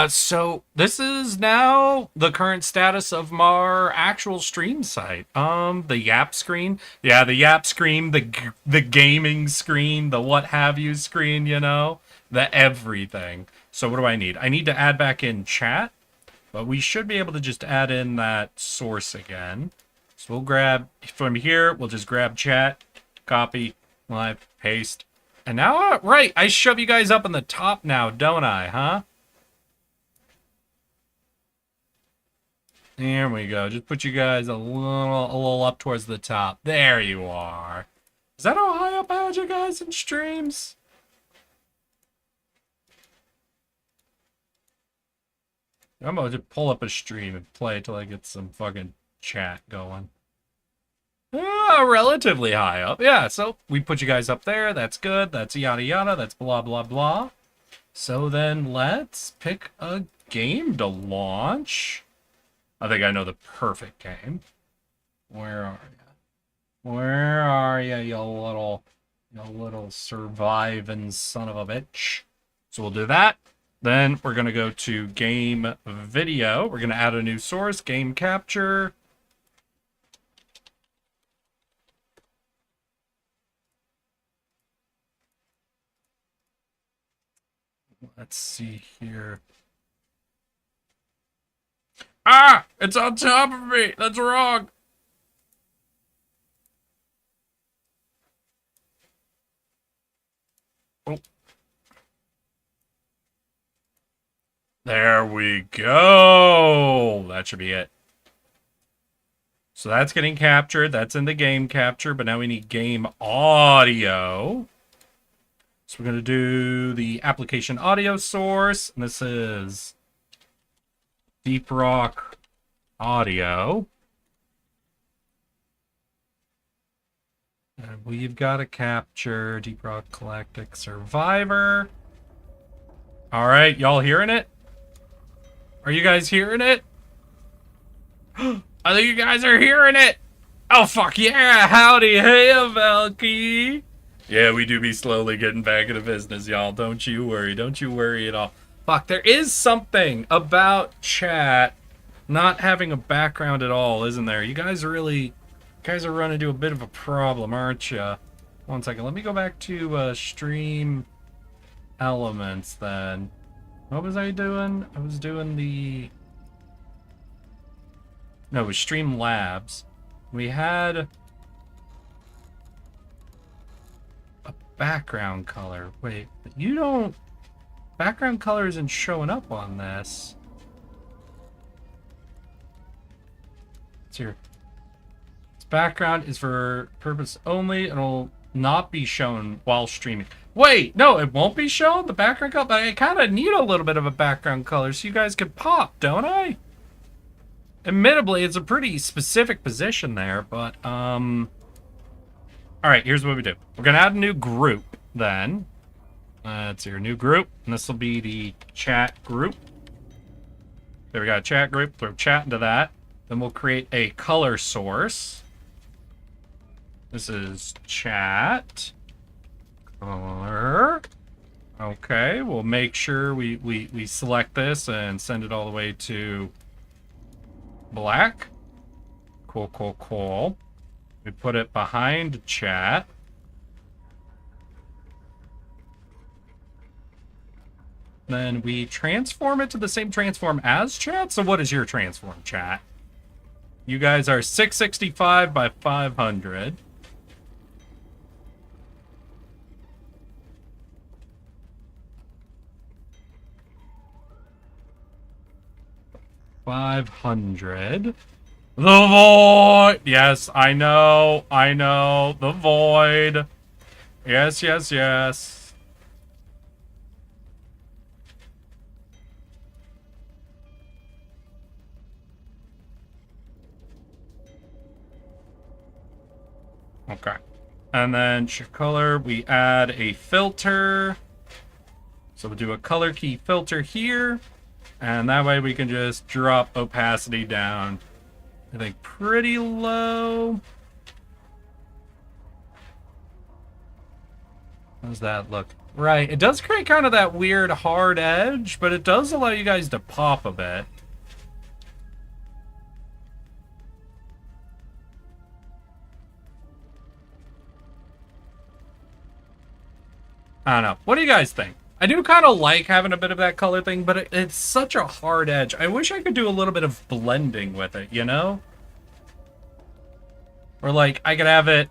So this is now the current status of our actual stream site. The Yap screen. Yeah, the Yap screen, the gaming screen, the what have you screen, you know, the everything. So what do I need? I need to add back in chat, but we should be able to just add in that source again. So we'll grab from here, we'll just grab chat, copy, live, paste. And now, right, I shove you guys up in the top now, don't I, huh? There we go. Just put you guys a little up towards the top. There you are. Is that how high up I had you guys in streams? I'm gonna just pull up a stream and play till I get some fucking chat going. Relatively high up. Yeah, so we put you guys up there. That's good. That's yada yada. That's blah blah blah. So then let's pick a game to launch. I think I know the perfect game. Where are you? Where are you, you little surviving son of a bitch? So we'll do that. Then we're going to go to game video. We're going to add a new source, game capture. Let's see here. Ah! It's on top of me! That's wrong! Oh. There we go! That should be it. So that's getting captured. That's in the game capture, but now we need game audio. So we're going to do the application audio source, and this is Deep Rock Audio. And we've got to capture Deep Rock Galactic Survivor. All right, y'all hearing it? Are you guys hearing it? I think you guys are hearing it. Oh, fuck yeah. Howdy, hey, Valky. Yeah, we do be slowly getting back into business, y'all. Don't you worry. Don't you worry at all. Fuck, there is something about chat not having a background at all, isn't there? You guys are running into a bit of a problem, aren't you? 1 second. Let me go back to stream elements then. What was I doing? I was doing the... No, it was Stream Labs. We had a background color. Wait, you don't... Background color isn't showing up on this. It's here. Its background is for purpose only. It'll not be shown while streaming. Wait, no, it won't be shown? The background color? But I kind of need a little bit of a background color so you guys can pop, don't I? Admittedly, it's a pretty specific position there, but, Alright, here's what we do. We're gonna add a new group, then. Let's see, our new group, and this will be the chat group. There we got a chat group, throw chat into that. Then we'll create a color source. This is chat. Color. Okay, we'll make sure we select this and send it all the way to black. Cool, cool, cool. We put it behind chat. Then we transform it to the same transform as chat. So what is your transform, chat? You guys are 665 by 500. The void. Yes, I know. The void. Yes, yes, yes. Okay. And then color, we add a filter. So we'll do a color key filter here. And that way we can just drop opacity down, I think, pretty low. How does that look? Right, it does create kind of that weird hard edge, but it does allow you guys to pop a bit. I don't know. What do you guys think? I do kind of like having a bit of that color thing, but it's such a hard edge. I wish I could do a little bit of blending with it, you know? Or, like, I could have it,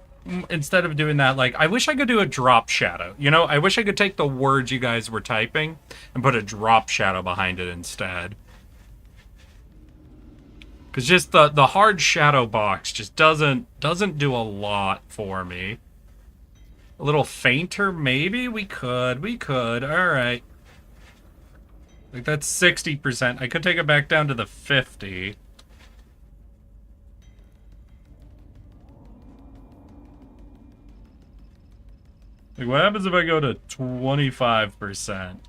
instead of doing that, like, I wish I could do a drop shadow, you know? I wish I could take the words you guys were typing and put a drop shadow behind it instead. Because just the hard shadow box just doesn't do a lot for me. A little fainter, maybe? We could. Alright. Like, that's 60%. I could take it back down to the 50. Like, what happens if I go to 25%?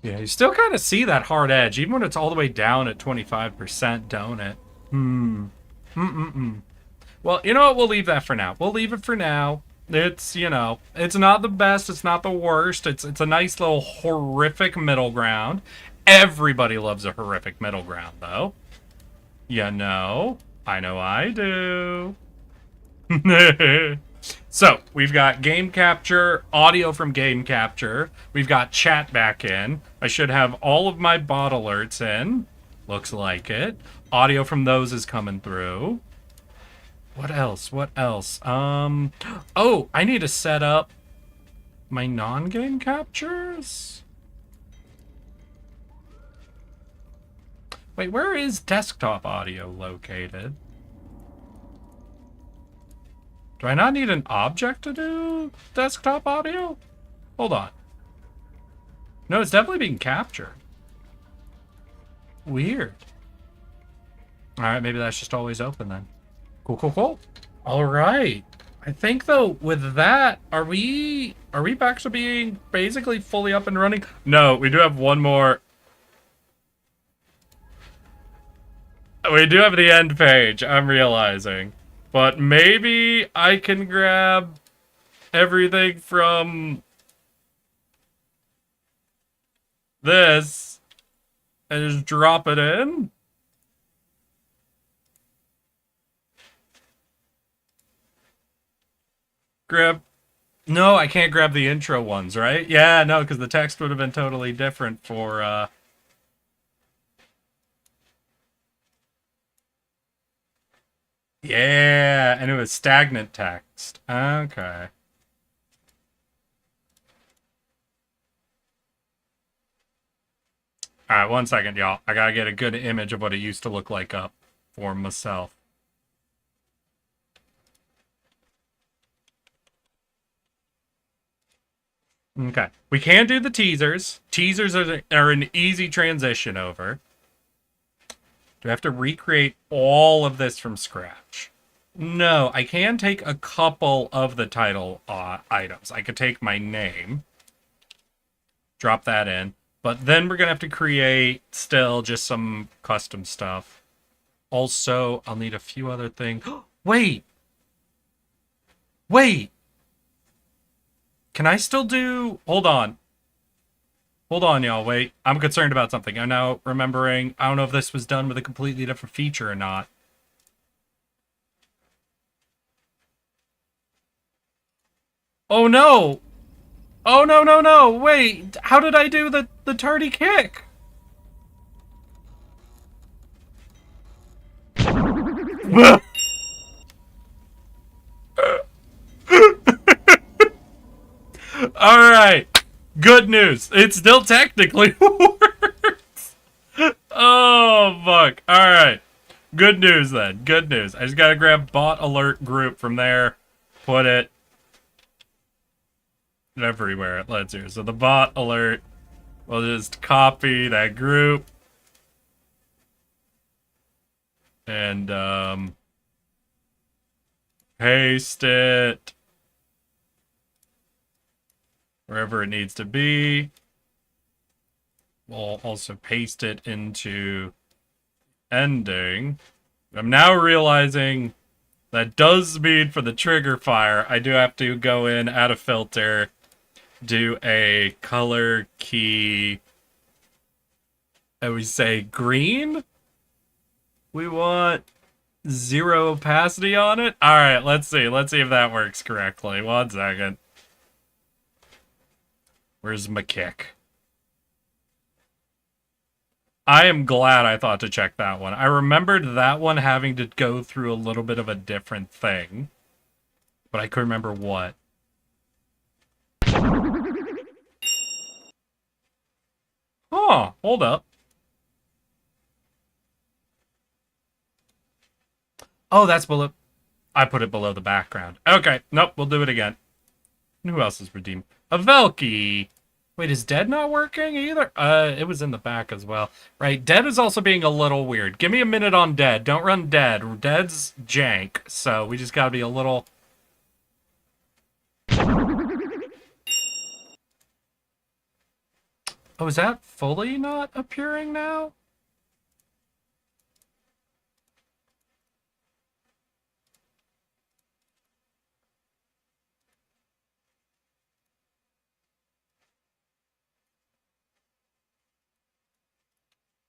Yeah, you still kind of see that hard edge, even when it's all the way down at 25%, don't it? Well, you know what? We'll leave that for now. We'll leave it for now. It's, you know, it's not the best. It's not the worst. It's a nice little horrific middle ground. Everybody loves a horrific middle ground, though. You know. I know I do. So, we've got game capture, audio from game capture. We've got chat back in. I should have all of my bot alerts in. Looks like it. Audio from those is coming through. What else? Oh, I need to set up my non-game captures? Wait, where is desktop audio located? Do I not need an object to do desktop audio? Hold on. No, it's definitely being captured. Weird. Alright, maybe that's just always open then. Cool. Alright. I think, though, with that, are we back to being basically fully up and running? No, we do have one more. We do have the end page, I'm realizing. But maybe I can grab everything from this and just drop it in. No, I can't grab the intro ones, right? Yeah, no, because the text would have been totally different for, Yeah, and it was stagnant text. Okay. Alright, 1 second, y'all. I gotta get a good image of what it used to look like up for myself. Okay. We can do the teasers. Teasers are an easy transition over. Do I have to recreate all of this from scratch? No, I can take a couple of the title items. I could take my name, drop that in, but then we're going to have to create still just some custom stuff. Also, I'll need a few other things. Wait! Can I still do... Hold on, y'all. Wait. I'm concerned about something. I'm now remembering. I don't know if this was done with a completely different feature or not. Oh, no! Oh, no! Wait! How did I do the tardy kick? Alright. Good news. It still technically works. Oh, fuck. Alright. Good news, then. Good news. I just gotta grab bot alert group from there. Put it everywhere. Let's hear. So the bot alert. We'll just copy that group. And, paste it wherever it needs to be. We'll also paste it into ending. I'm now realizing that does mean for the trigger fire, I do have to go in, add a filter, do a color key, and we say green. We want 0 opacity on it. All right, let's see. Let's see if that works correctly. 1 second. Where's my kick? I am glad I thought to check that one. I remembered that one having to go through a little bit of a different thing, but I couldn't remember what. Huh, hold up. Oh, that's below. I put it below the background. Okay, nope, we'll do it again. Who else is redeemed? A Velky. Wait, is Dead not working either? It was in the back as well. Right, Dead is also being a little weird. Give me a minute on Dead. Don't run Dead. Dead's jank, so we just gotta be a little... Oh, is that fully not appearing now?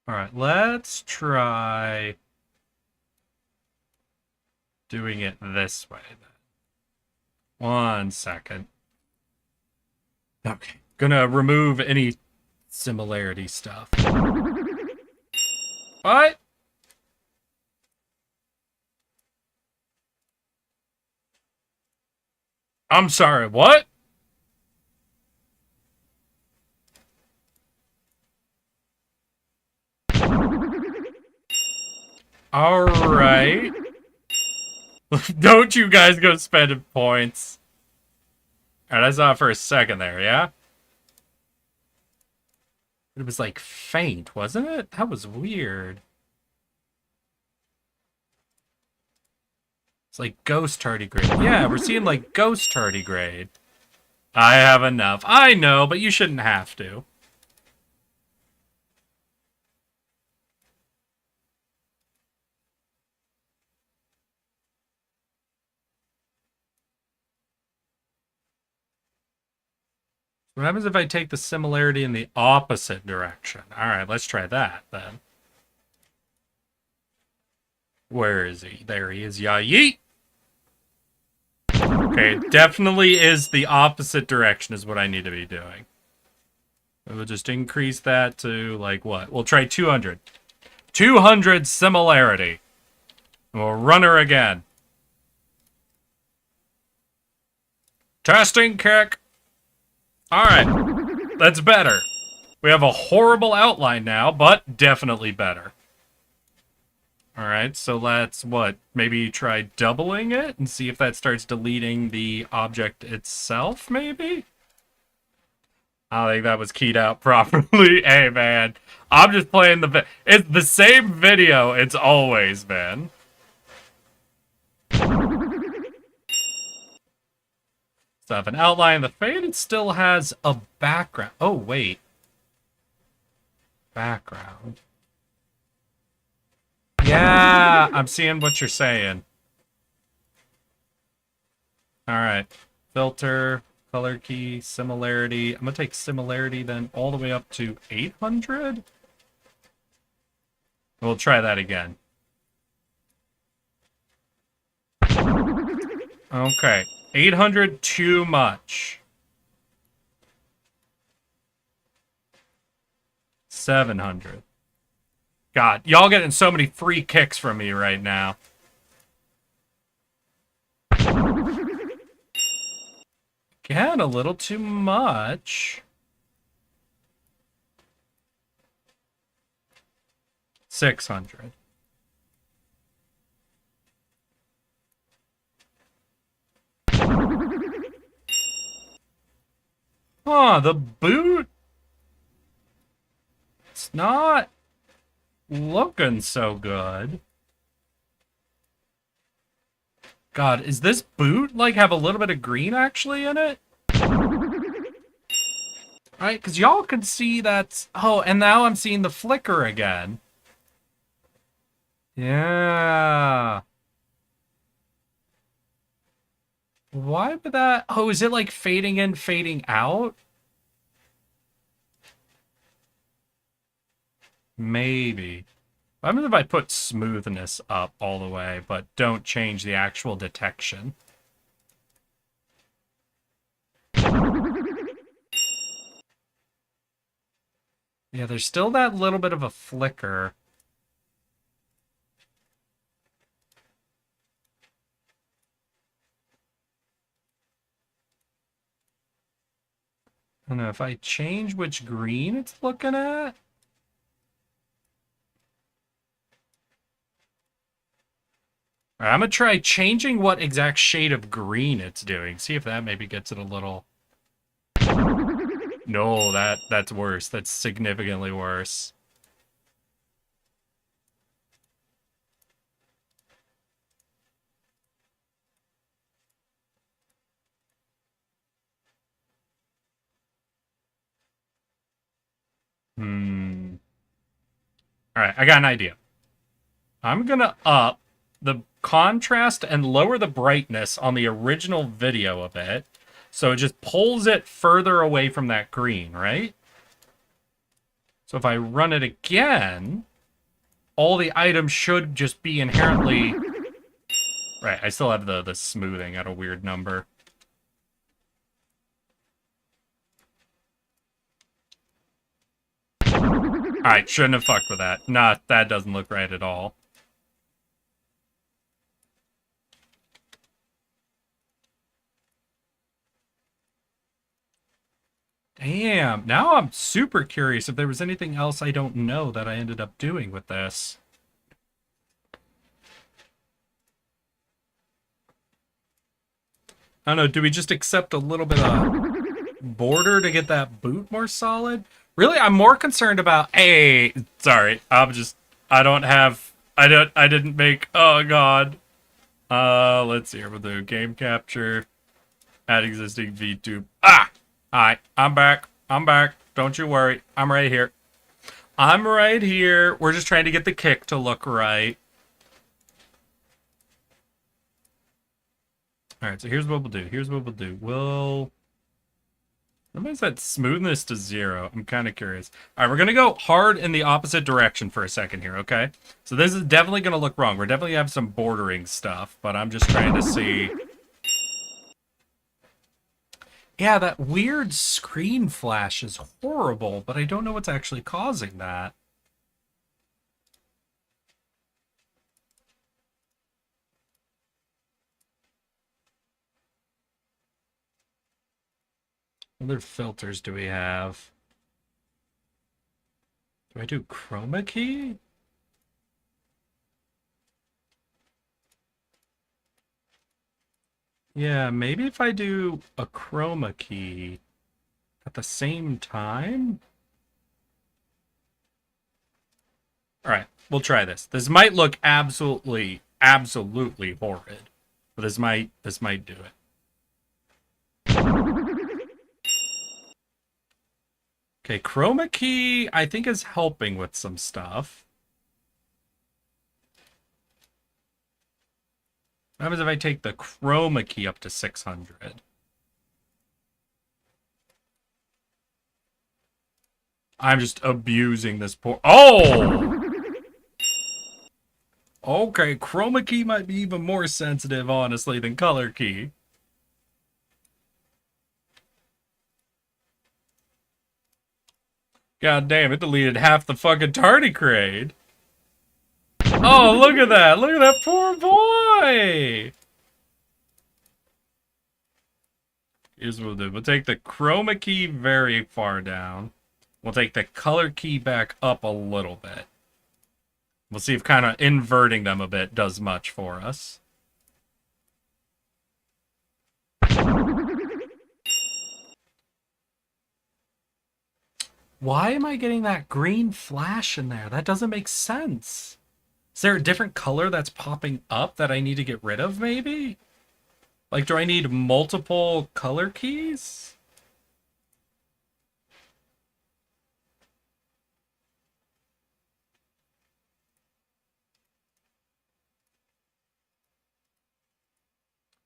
All right, let's try doing it this way then. 1 second. Okay, gonna remove any similarity stuff. What? I'm sorry, what? All right. Don't you guys go spending points. All right, I saw it for a second there, yeah? It was like faint, wasn't it? That was weird. It's like ghost tardigrade. Yeah, we're seeing like ghost tardigrade. I have enough. I know, but you shouldn't have to. What happens if I take the similarity in the opposite direction? All right, let's try that then. Where is he? There he is. Yeah, yeet! Okay, definitely is the opposite direction is what I need to be doing. We'll just increase that to, like, what? We'll try 200. 200 similarity. We'll run her again. Testing kick. Alright, that's better. We have a horrible outline now, but definitely better. Alright, so let's, what, maybe try doubling it and see if that starts deleting the object itself, maybe? I don't think that was keyed out properly. Hey, man, I'm just playing it's the same video it's always been. So I have an outline. The fade still has a background. Oh, wait. Background. Yeah, I'm seeing what you're saying. All right. Filter, color key, similarity. I'm going to take similarity then all the way up to 800. We'll try that again. Okay. 800 too much. 700. God, y'all getting so many free kicks from me right now. Again, a little too much. 600. Huh, the boot? It's not looking so good. God, is this boot, like, have a little bit of green actually in it? Right, because y'all can see that's... Oh, and now I'm seeing the flicker again. Yeah. Why would that... Oh, is it like fading in, fading out? Maybe. I mean, if I put smoothness up all the way, but don't change the actual detection. Yeah, there's still that little bit of a flicker. I don't know, if I change which green it's looking at... All right, I'm gonna try changing what exact shade of green it's doing. See if that maybe gets it a little... No, that's worse. That's significantly worse. All right, I got an idea. I'm gonna up the contrast and lower the brightness on the original video a bit, so it just pulls it further away from that green, right? So if I run it again, all the items should just be inherently... Right, I still have the smoothing at a weird number. Alright, shouldn't have fucked with that. Nah, that doesn't look right at all. Damn, now I'm super curious if there was anything else I don't know that I ended up doing with this. I don't know, do we just accept a little bit of border to get that boot more solid? Really, I'm more concerned about... Hey, sorry, I didn't make... Oh, God. Let's see here. We'll do game capture. Add existing VTube. Ah! Alright, I'm back. I'm back. Don't you worry. I'm right here. I'm right here. We're just trying to get the kick to look right. Alright, so here's what we'll do. Here's what we'll do. We'll... What is that smoothness to 0? I'm kind of curious. Alright, we're going to go hard in the opposite direction for a second here, okay? So this is definitely going to look wrong. We're definitely have some bordering stuff, but I'm just trying to see... Yeah, that weird screen flash is horrible, but I don't know what's actually causing that. What other filters do we have? Do I do chroma key? Yeah, maybe if I do a chroma key at the same time? Alright, we'll try this. This might look absolutely horrid. But this might do it. Okay, chroma key, I think, is helping with some stuff. What happens if I take the chroma key up to 600? I'm just abusing this poor... Oh! Okay, chroma key might be even more sensitive, honestly, than color key. God damn, it deleted half the fucking tardigrade. Oh, look at that. Look at that poor boy. Here's what we'll do. We'll take the chroma key very far down. We'll take the color key back up a little bit. We'll see if kind of inverting them a bit does much for us. Why am I getting that green flash in there? That doesn't make sense. Is there a different color that's popping up that I need to get rid of, maybe? Like, do I need multiple color keys?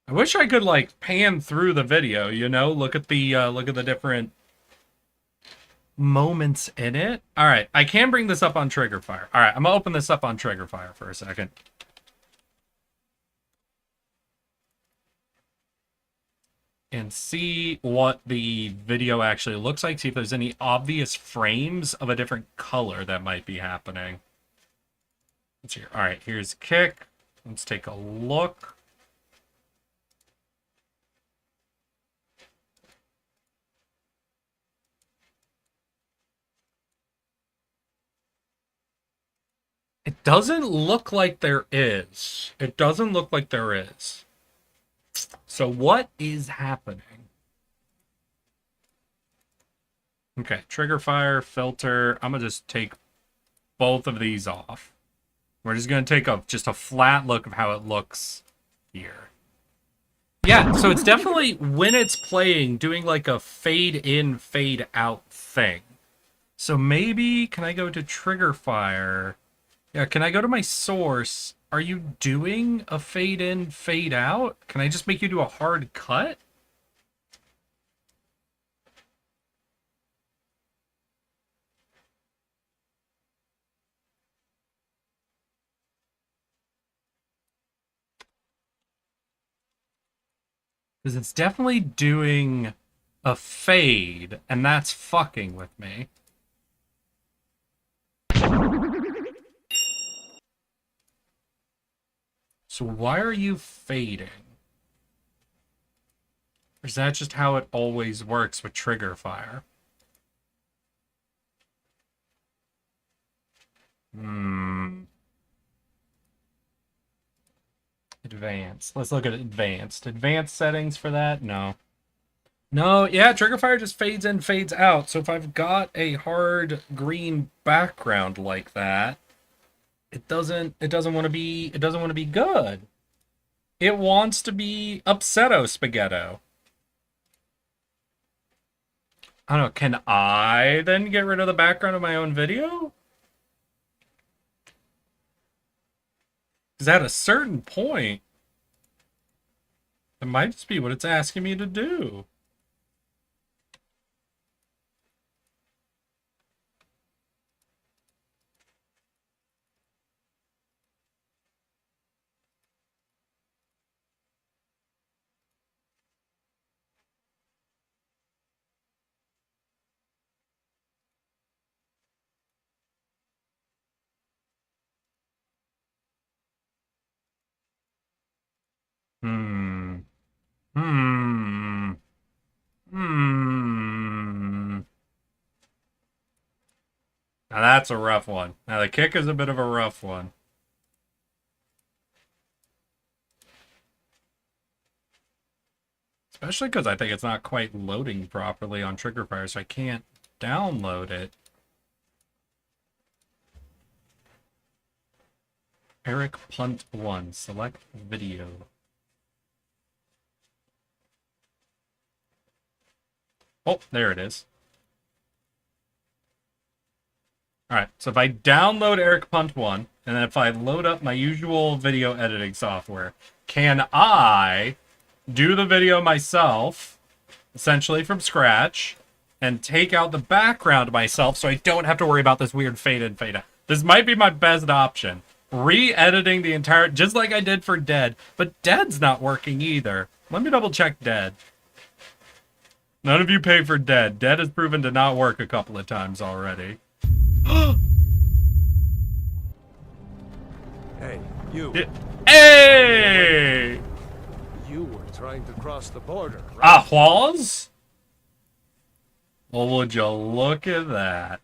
I wish I could, like, pan through the video, you know? Look at the different moments in it. All right, I can bring this up on Triggerfire. All right, I'm gonna open this up on Triggerfire for a second. And see what the video actually looks like. See if there's any obvious frames of a different color that might be happening. Let's see. All right, here's kick. Let's take a look. It doesn't look like there is. It doesn't look like there is. So what is happening? Okay, trigger fire, filter. I'm going to just take both of these off. We're just going to take just a flat look of how it looks here. Yeah, so it's definitely, when it's playing, doing like a fade in, fade out thing. So maybe, can I go to trigger fire? Yeah, can I go to my source? Are you doing a fade in, fade out? Can I just make you do a hard cut? Because it's definitely doing a fade, and that's fucking with me. So why are you fading? Or is that just how it always works with trigger fire? Advanced. Let's look at advanced. Advanced settings for that? No. No, yeah, trigger fire just fades in, fades out. So if I've got a hard green background like that, it doesn't want to be good. It wants to be upsetto spaghetto. I don't know, can I then get rid of the background of my own video? Because at a certain point, it might just be what it's asking me to do. Hmm. Hmm. Hmm. Now that's a rough one. Now the kick is a bit of a rough one. Especially because I think it's not quite loading properly on trigger fire, so I can't download it. Eric Punt 1. Select video. Oh, there it is. Alright, so if I download Eric Punt 1, and then if I load up my usual video editing software, can I do the video myself, essentially from scratch, and take out the background myself so I don't have to worry about this weird fade in, fade out? This might be my best option. Re-editing the entire, just like I did for Dead, but Dead's not working either. Let me double check Dead. None of you pay for Dead. Dead has proven to not work a couple of times already. Hey, you. Hey! You were trying to cross the border, right? Ah, Juaz? Well, would you look at that?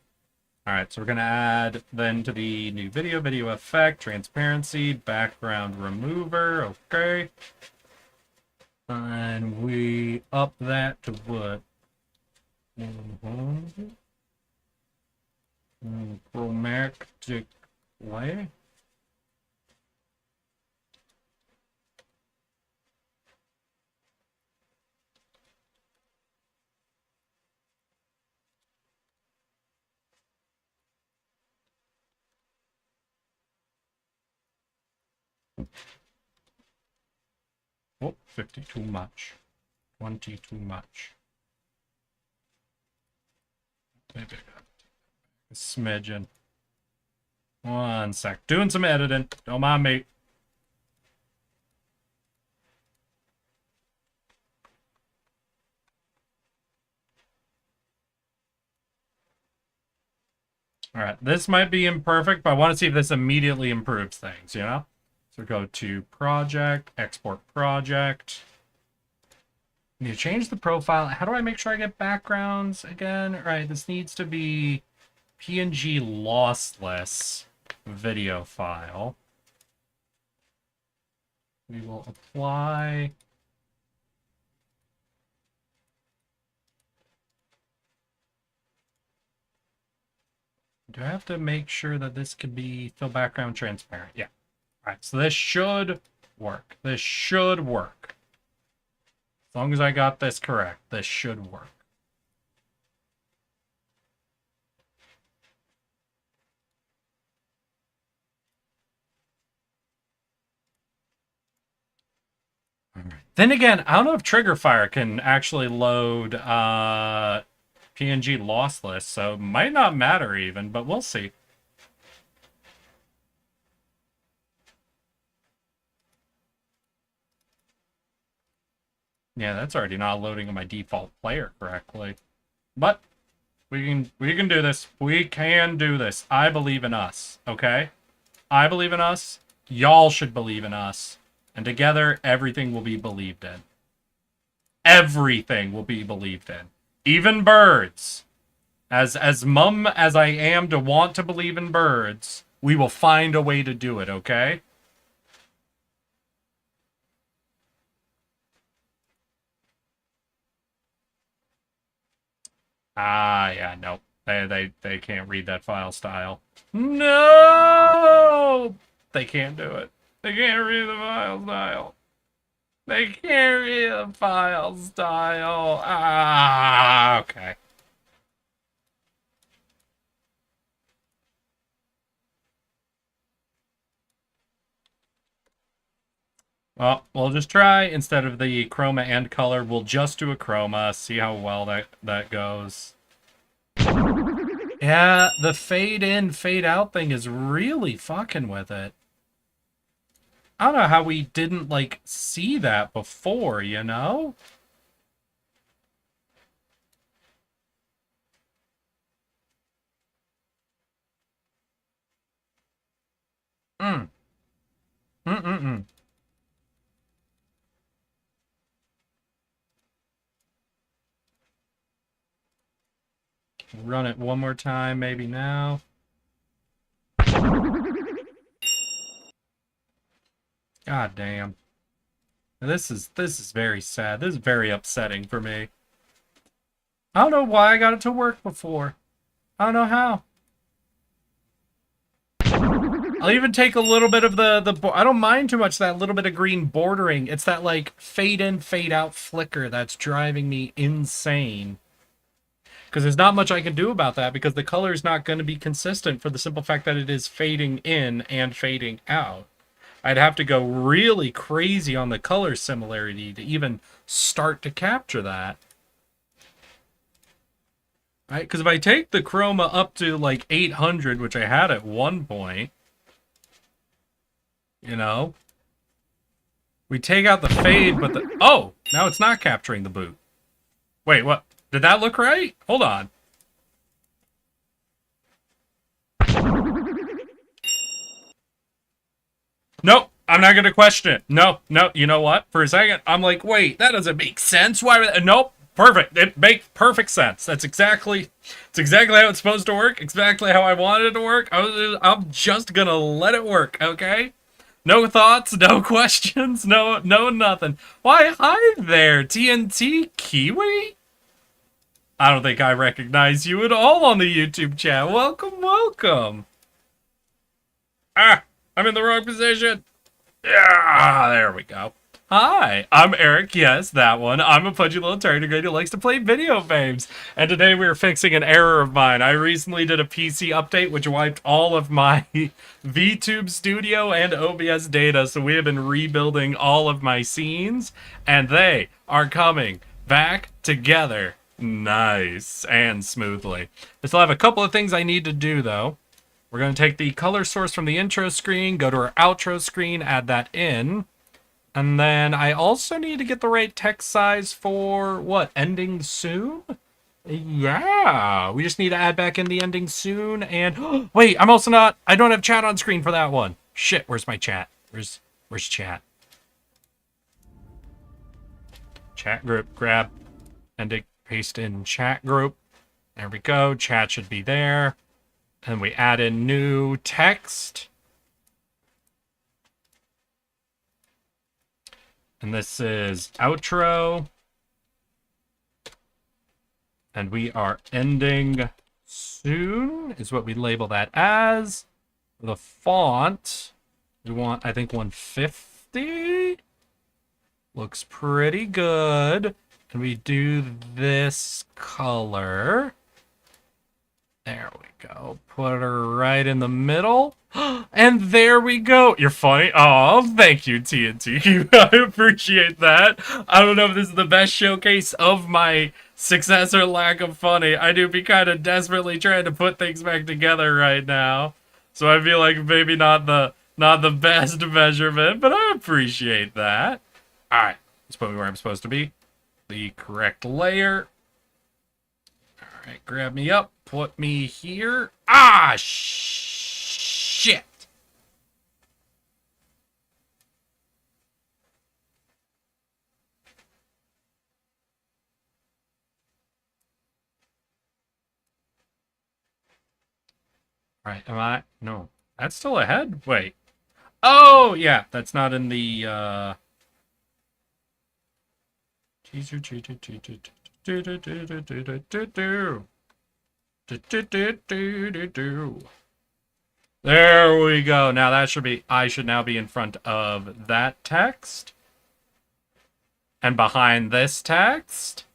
Alright, so we're going to add then to the new video effect, transparency, background remover, okay. And we up that to what? 100? Chromatic way? Oh, 50 too much. 20 too much. Maybe a smidgen. One sec. Doing some editing. Don't mind me. Alright, this might be imperfect, but I want to see if this immediately improves things, you know? So go to project, export project. Need to change the profile. How do I make sure I get backgrounds again? All right, this needs to be PNG lossless. video file. We will apply. Do I have to make sure that this can be fill background transparent? Yeah. All right, so this should work. This should work. As long as I got this correct, this should work. All right. Then again, I don't know if Triggerfire can actually load PNG lossless, so it might not matter even, but we'll see. Yeah, that's already not loading on my default player correctly. But we can do this. We can do this. I believe in us, okay? I believe in us. Y'all should believe in us. And together, everything will be believed in. Everything will be believed in. Even birds. As mum as I am to want to believe in birds, we will find a way to do it, okay? Ah, yeah, no. They can't read that file style. No! They can't do it. They can't read the file style. They can't read the file style. Ah, okay. Well, we'll just try. Instead of the chroma and color, we'll just do a chroma. See how well that goes. Yeah, the fade in, fade out thing is really fucking with it. I don't know how we didn't, like, see that before, you know? Mm. Mm-mm-mm. Run it one more time, maybe now. God damn. This is very sad. This is very upsetting for me. I don't know why I got it to work before. I don't know how. I'll even take a little bit of the I don't mind too much that little bit of green bordering. It's that, like, fade in, fade out flicker that's driving me insane. Because there's not much I can do about that because the color is not going to be consistent for the simple fact that it is fading in and fading out. I'd have to go really crazy on the color similarity to even start to capture that. Right? Because if I take the chroma up to like 800, which I had at one point, you know, we take out the fade, but the... Oh! Now it's not capturing the boot. Wait, what? Did that look right? Hold on. Nope, I'm not going to question it. No, you know what? For a second, I'm like, wait, that doesn't make sense. Why would that? Nope, perfect. It makes perfect sense. It's exactly how it's supposed to work. Exactly how I wanted it to work. I'm just going to let it work, okay? No thoughts, no questions, no nothing. Why, hi there, TNT Kiwi? I don't think I recognize you at all on the YouTube chat. Welcome. Ah, I'm in the wrong position. Yeah, there we go. Hi, I'm Eric. Yes, that one. I'm a pudgy little tardigrade who likes to play video games. And today we are fixing an error of mine. I recently did a PC update which wiped all of my VTube Studio and OBS data. So we have been rebuilding all of my scenes. And they are coming back together. Nice and smoothly. I still have a couple of things I need to do, though. We're going to take the color source from the intro screen, go to our outro screen, add that in. And then I also need to get the right text size for, what, ending soon? Yeah, we just need to add back in the ending soon. And, wait, I don't have chat on screen for that one. Shit, where's my chat? Where's chat? Chat group, grab, ending. Paste in chat group. There we go. Chat should be there. And we add in new text. And this is outro. And we are ending soon, is what we label that as. The font, we want, I think, 150. Looks pretty good. And we do this color. There we go. Put her right in the middle. And there we go. You're funny. Oh, thank you, TNT. I appreciate that. I don't know if this is the best showcase of my success or lack of funny. I do be kind of desperately trying to put things back together right now. So I feel like maybe not the best measurement, but I appreciate that. All right. Let's put me where I'm supposed to be. The correct layer. All right, grab me up. Put me here. Ah, shit. All right, am I? No. That's still ahead? Wait. Oh, yeah. That's not in the, There we go. Now that should be, I should now be in front of that text. And behind this text.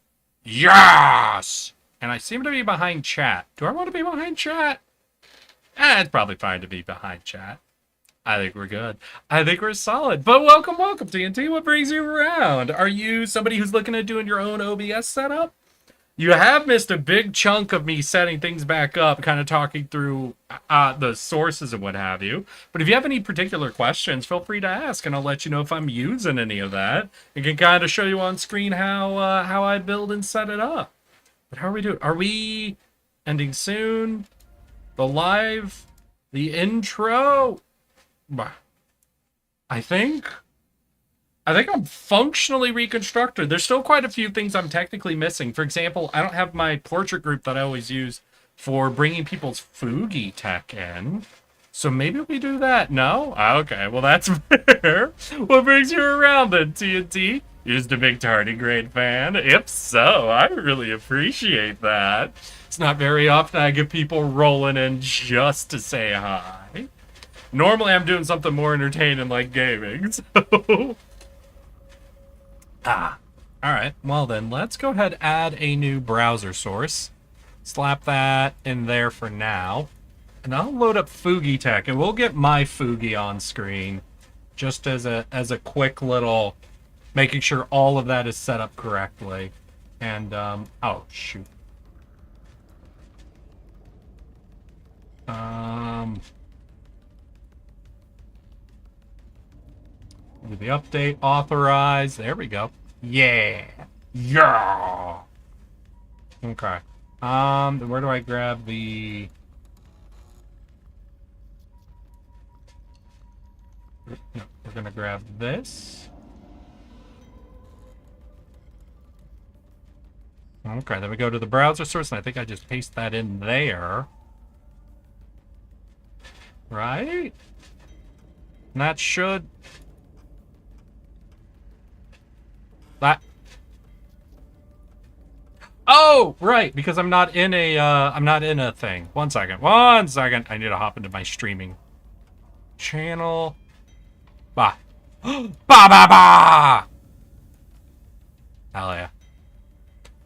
Yes! And I seem to be behind chat. Do I want to be behind chat? It's probably fine to be behind chat. I think we're good. I think we're solid. But welcome, TNT. What brings you around? Are you somebody who's looking at doing your own OBS setup? You have missed a big chunk of me setting things back up, kind of talking through the sources and what have you. But if you have any particular questions, feel free to ask, and I'll let you know if I'm using any of that. I can kind of show you on screen how I build and set it up. But how are we doing? Are we ending soon? The live? The intro? I think I'm functionally reconstructed. There's still quite a few things I'm technically missing. For example, I don't have my portrait group that I always use for bringing people's Fugi tech in. So maybe we do that. No? Okay, well that's fair. What brings you around then, TNT? You're just a big tardigrade fan? If so, I really appreciate that. It's not very often I get people rolling in just to say hi. Normally I'm doing something more entertaining like gaming, so... Alright, well then, let's go ahead and add a new browser source. Slap that in there for now. And I'll load up Fugi Tech, and we'll get my Fugi on screen. Just as a quick little... making sure all of that is set up correctly. And, oh, shoot. Do the update, authorize, there we go. Yeah. Yeah. Okay. Then where do I grab the... No, we're gonna grab this. Okay, then we go to the browser source, and I think I just paste that in there. Right? And that should... That... Oh, right, because I'm not in a thing. One second. I need to hop into my streaming channel. Bah. Bah, bah, bah! Hell yeah.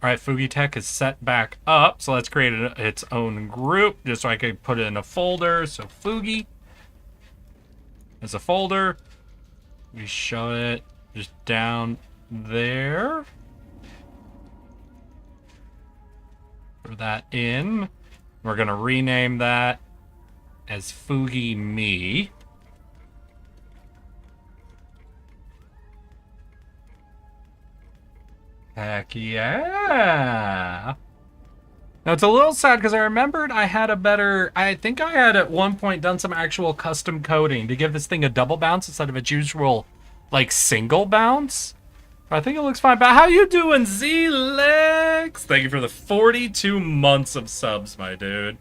Alright, Fugi Tech is set back up, so let's create its own group, just so I can put it in a folder. So Fugi is a folder. We show it just down there. Put that in. We're going to rename that as Fugi Me. Heck yeah. Now it's a little sad because I remembered I had a better... I think I had at one point done some actual custom coding to give this thing a double bounce instead of its usual, like, single bounce. I think it looks fine. But how you doing, Z-Lex? Thank you for the 42 months of subs, my dude.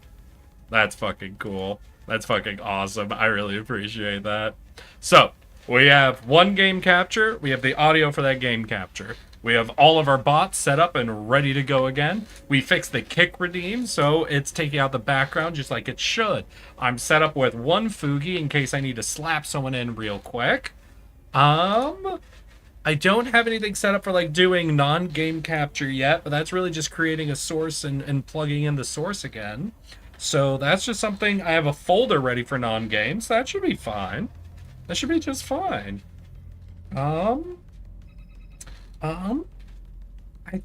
That's fucking cool. That's fucking awesome. I really appreciate that. So, we have one game capture. We have the audio for that game capture. We have all of our bots set up and ready to go again. We fixed the kick redeem, so it's taking out the background just like it should. I'm set up with one Fugi in case I need to slap someone in real quick. I don't have anything set up for like doing non-game capture yet, but that's really just creating a source and plugging in the source again. So that's just something. I have a folder ready for non-games. That should be fine. That should be just fine. I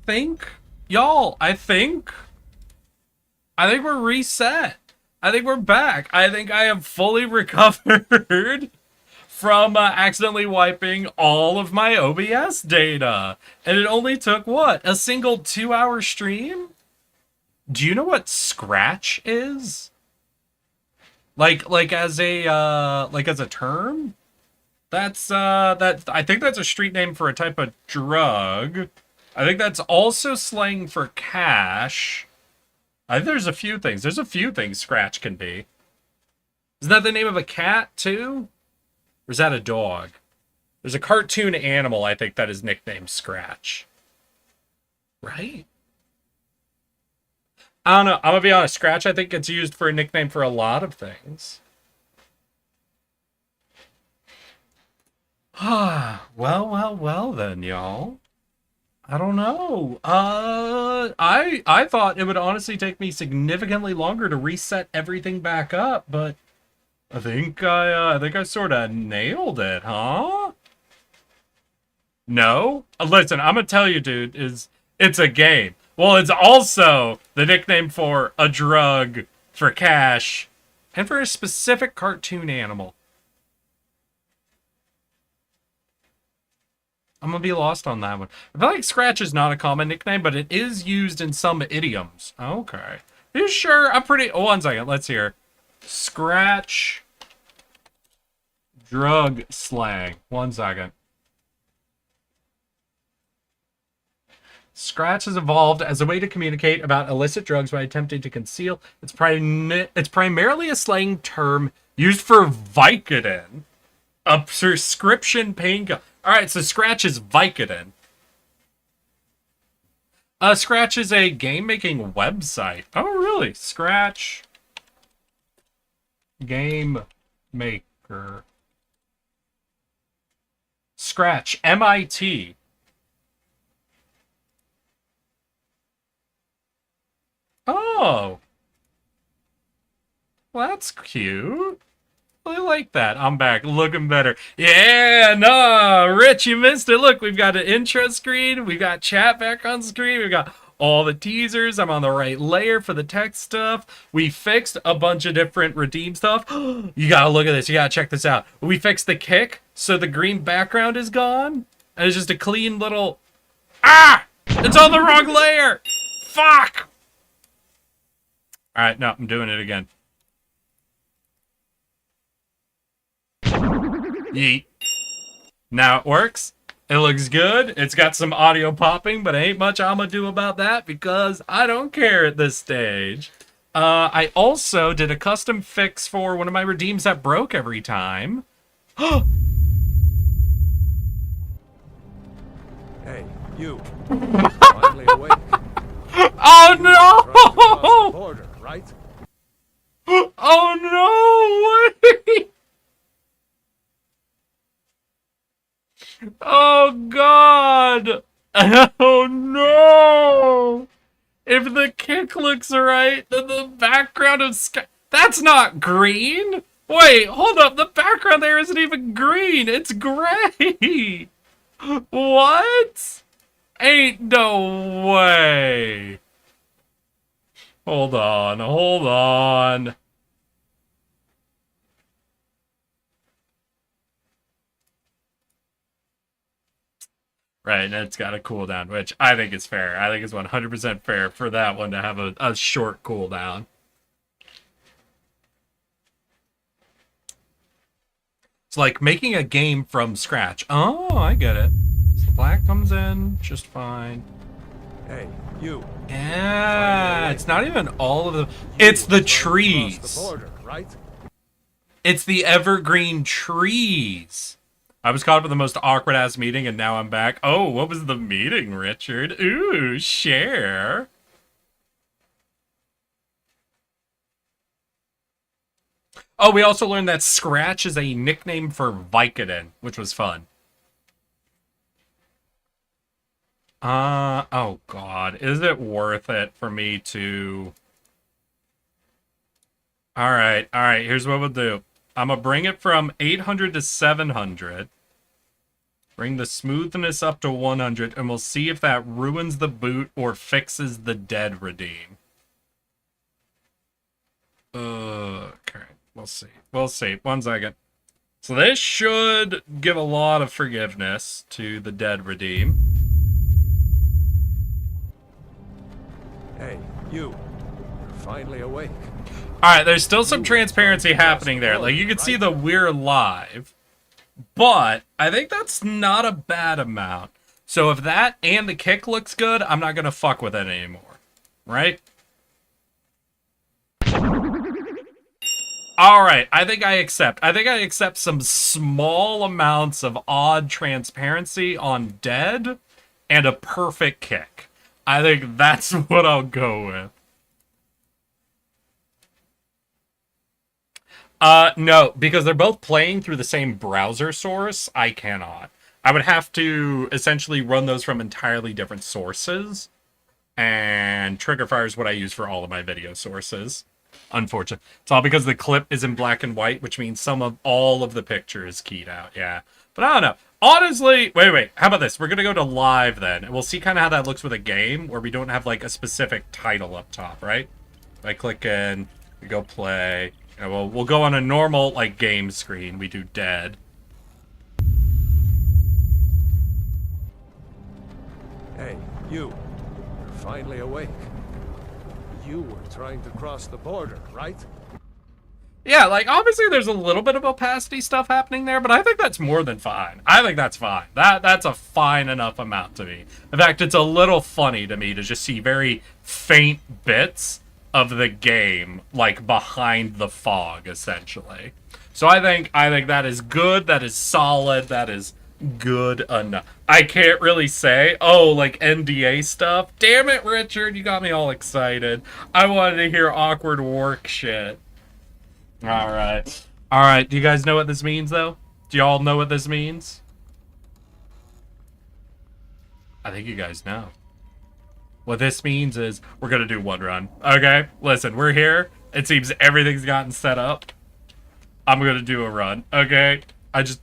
think, y'all, I think we're reset. I think we're back. I think I have fully recovered from accidentally wiping all of my OBS data. And it only took, what, a single 2-hour stream? Do you know what Scratch is? Like as a term? That's I think that's a street name for a type of drug. I think that's also slang for cash. I think there's a few things. There's a few things Scratch can be. Isn't that the name of a cat too? Or is that a dog? There's a cartoon animal, I think, that is nicknamed Scratch. Right? I don't know. I'm gonna be honest. Scratch, I think, gets used for a nickname for a lot of things. well then, y'all. I don't know. I thought it would honestly take me significantly longer to reset everything back up, but I think I sort of nailed it, huh? No? Listen, I'm gonna tell you, dude, it's a game. Well, it's also the nickname for a drug, for cash, and for a specific cartoon animal. I'm gonna be lost on that one. I feel like Scratch is not a common nickname, but it is used in some idioms. Okay. Are you sure? I'm pretty... Oh, 1 second. Let's hear. Scratch drug slang. 1 second. Scratch has evolved as a way to communicate about illicit drugs by attempting to conceal. It's primarily a slang term used for Vicodin, a prescription painkiller. All right, so Scratch is Vicodin. Scratch is a game-making website. Oh, really? Scratch Game Maker. Scratch, MIT. Oh. Well, that's cute. I like that. I'm back, looking better. Yeah, no, Rich, you missed it. Look, we've got an intro screen. We've got chat back on screen. We've got all the teasers. I'm on the right layer for the text stuff. We fixed a bunch of different redeem stuff. You gotta look at this. You gotta check this out. We fixed the kick, so the green background is gone. And it's just a clean little... Ah! It's on the wrong layer! Fuck! Alright, no, I'm doing it again. Yeet. Now it works. It looks good. It's got some audio popping, but ain't much I'm gonna do about that because I don't care at this stage. I also did a custom fix for one of my redeems that broke every time. Hey, you. Finally awake. Oh Trying to cross the no! border, right? Oh no! Wait! Oh god! Oh no! If the kick looks right, then the background of sky... That's not green! Wait, hold up, the background there isn't even green, it's gray! What? Ain't no way! Hold on, hold on. Right, and it's got a cooldown, which I think is fair. I think it's 100% fair for that one to have a short cooldown. It's like making a game from scratch. Oh, I get it. So black comes in just fine. Hey, you. Yeah, it's not even all of them. It's the Trying to cross trees. the border, right? It's the evergreen trees. I was caught up in the most awkward ass meeting and now I'm back. Oh, what was the meeting, Richard? Ooh, share. Oh, we also learned that Scratch is a nickname for Vicodin, which was fun. Oh god, is it worth it for me to... Alright, here's what we'll do. I'm gonna bring it from 800 to 700. Bring the smoothness up to 100, and we'll see if that ruins the boot or fixes the dead redeem. Okay, we'll see. We'll see. 1 second. So this should give a lot of forgiveness to the dead redeem. Hey, you. You're finally awake. Alright, there's still some transparency happening there. Like, you can see that we're live. But I think that's not a bad amount. So if that and the kick looks good, I'm not going to fuck with it anymore. Right? Alright, I think I accept. I think I accept some small amounts of odd transparency on dead and a perfect kick. I think that's what I'll go with. No, because they're both playing through the same browser source, I cannot. I would have to essentially run those from entirely different sources. And Triggerfire is what I use for all of my video sources. Unfortunately. It's all because the clip is in black and white, which means all of the picture is keyed out, yeah. But I don't know. Honestly, wait, how about this? We're gonna go to live then, and we'll see kind of how that looks with a game, where we don't have, like, a specific title up top, right? If I click in, we go play... And we'll go on a normal, like, game screen. We do dead. Hey, you. You're finally awake. You were trying to cross the border, right? Yeah, like, obviously there's a little bit of opacity stuff happening there, but I think that's more than fine. I think that's fine. That's a fine enough amount to me. In fact, it's a little funny to me to just see very faint bits of the game, like, behind the fog, essentially. So I think that is good, that is solid, that is good enough. I can't really say, oh, like, NDA stuff. Damn it, Richard, you got me all excited. I wanted to hear awkward work shit. Alright. Alright, do you guys know what this means, though? Do y'all know what this means? I think you guys know. What this means is we're going to do one run. Okay? Listen, we're here. It seems everything's gotten set up. I'm going to do a run. Okay?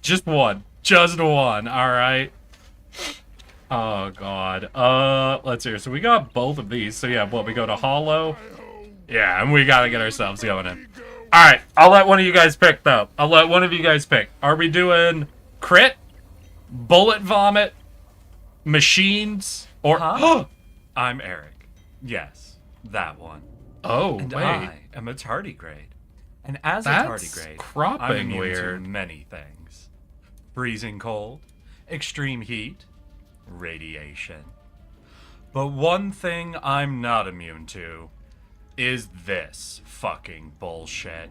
Just one. Just one. Alright? Oh, God. Let's see. So we got both of these. So, yeah, we go to Hollow? Yeah, and we got to get ourselves going in. Alright, I'll let one of you guys pick, though. I'll let one of you guys pick. Are we doing crit? Bullet vomit? Machines? Or... Huh? I'm Eric. Yes, that one. Oh, And wait. I am a tardigrade. And as a That's tardigrade, cropping I'm immune weird. to many things. Freezing cold, extreme heat, radiation. But one thing I'm not immune to is this fucking bullshit.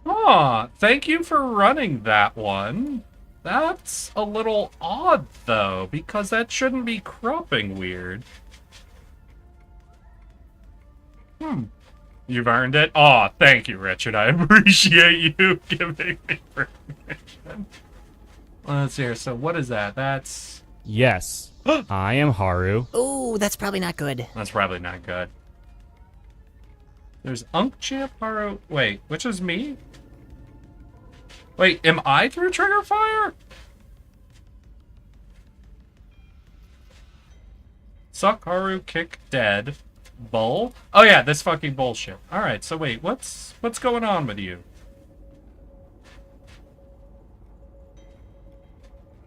Aw, thank you for running that one. That's a little odd, though, because that shouldn't be cropping weird. You've earned it? Aw, thank you, Richard. I appreciate you giving me permission. Let's see here. So what is that? That's... Yes, I am Haru. Ooh, that's probably not good. That's probably not good. There's Unkchamp, Haru... Wait, which is me? Wait, am I through trigger fire? Suck, Haru, kick, dead. Bull? Oh yeah, this fucking bullshit. Alright, so wait, what's going on with you?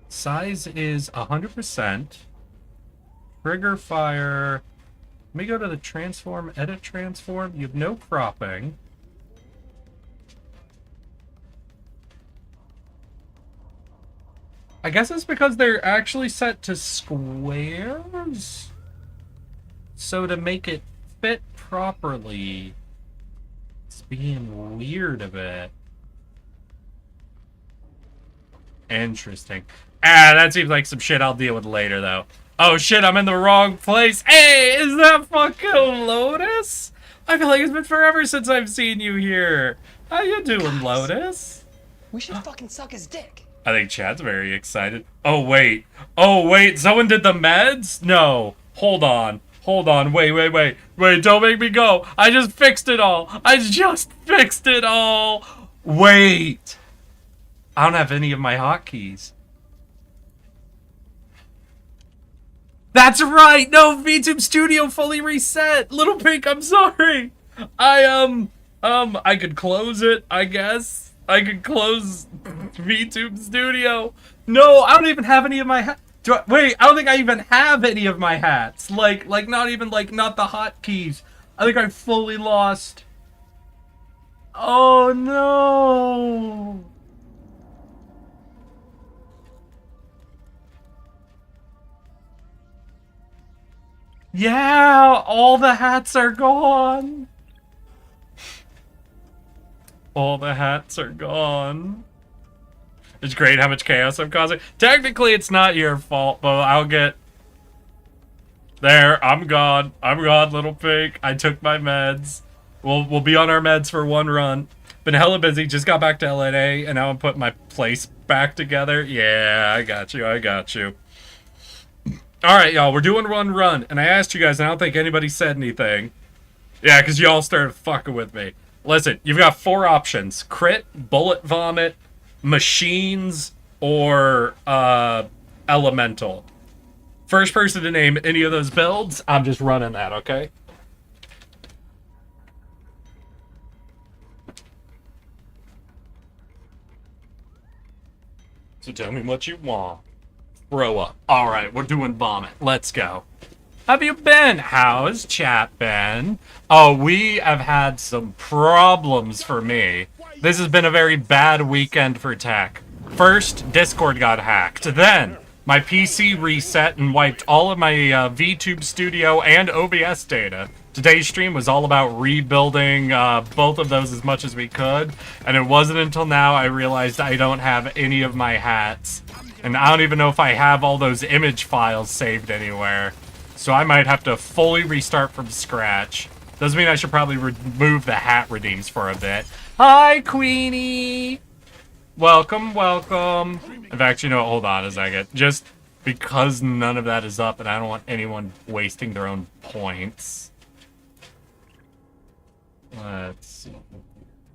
Size is 100%. Trigger fire... Let me go to the transform, edit transform. You have no cropping. I guess it's because they're actually set to squares. So to make it fit properly, it's being weird a bit. Interesting. That seems like some shit I'll deal with later, though. Oh shit, I'm in the wrong place. Hey, is that fucking Lotus? I feel like it's been forever since I've seen you here. How you doing, Lotus? We should fucking suck his dick. I think Chad's very excited. Oh, wait. Oh, wait. Someone did the meds? No. Hold on. Hold on. Wait. Wait, don't make me go. I just fixed it all. I just fixed it all. Wait. I don't have any of my hotkeys. That's right. No, VTube Studio fully reset. Little Pink, I'm sorry. I could close it, I guess. I could close VTube Studio. No, I don't even have any of my hats. Wait, I don't think I even have any of my hats. Like not even, not the hotkeys. I think I fully lost. Oh, no. Yeah, all the hats are gone. All the hats are gone. It's great how much chaos I'm causing. Technically, it's not your fault, but I'll get... There, I'm gone. I'm gone, Little Pink. I took my meds. We'll be on our meds for one run. Been hella busy. Just got back to LA, and now I'm putting my place back together. Yeah, I got you. Alright, y'all. We're doing one run, and I asked you guys, and I don't think anybody said anything. Yeah, because y'all started fucking with me. Listen, you've got 4 options. Crit, bullet vomit, machines, or elemental. First person to name any of those builds, I'm just running that, okay? So tell me what you want. Throw up. Alright, we're doing vomit. Let's go. Have you been? How's chat been? Oh, we have had some problems for me. This has been a very bad weekend for tech. First, Discord got hacked. Then, my PC reset and wiped all of my VTube Studio and OBS data. Today's stream was all about rebuilding both of those as much as we could. And it wasn't until now I realized I don't have any of my hats. And I don't even know if I have all those image files saved anywhere. So I might have to fully restart from scratch. Doesn't mean I should probably remove the hat redeems for a bit. Hi, Queenie! Welcome, welcome. In fact, you know what? Hold on a second. Just because none of that is up and I don't want anyone wasting their own points. Let's see.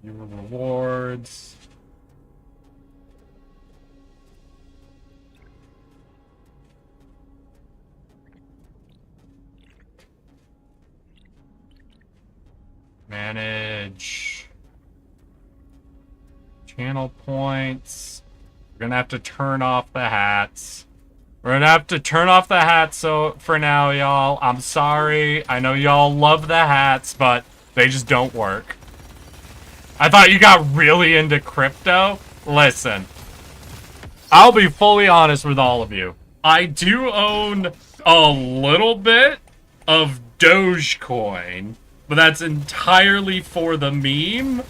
Your rewards. Manage channel points. We're gonna have to turn off the hats. We're gonna have to turn off the hats so for now, y'all. I'm sorry. I know y'all love the hats, but they just don't work. I thought you got really into crypto. Listen, I'll be fully honest with all of you. I do own a little bit of Dogecoin. But that's entirely for the meme.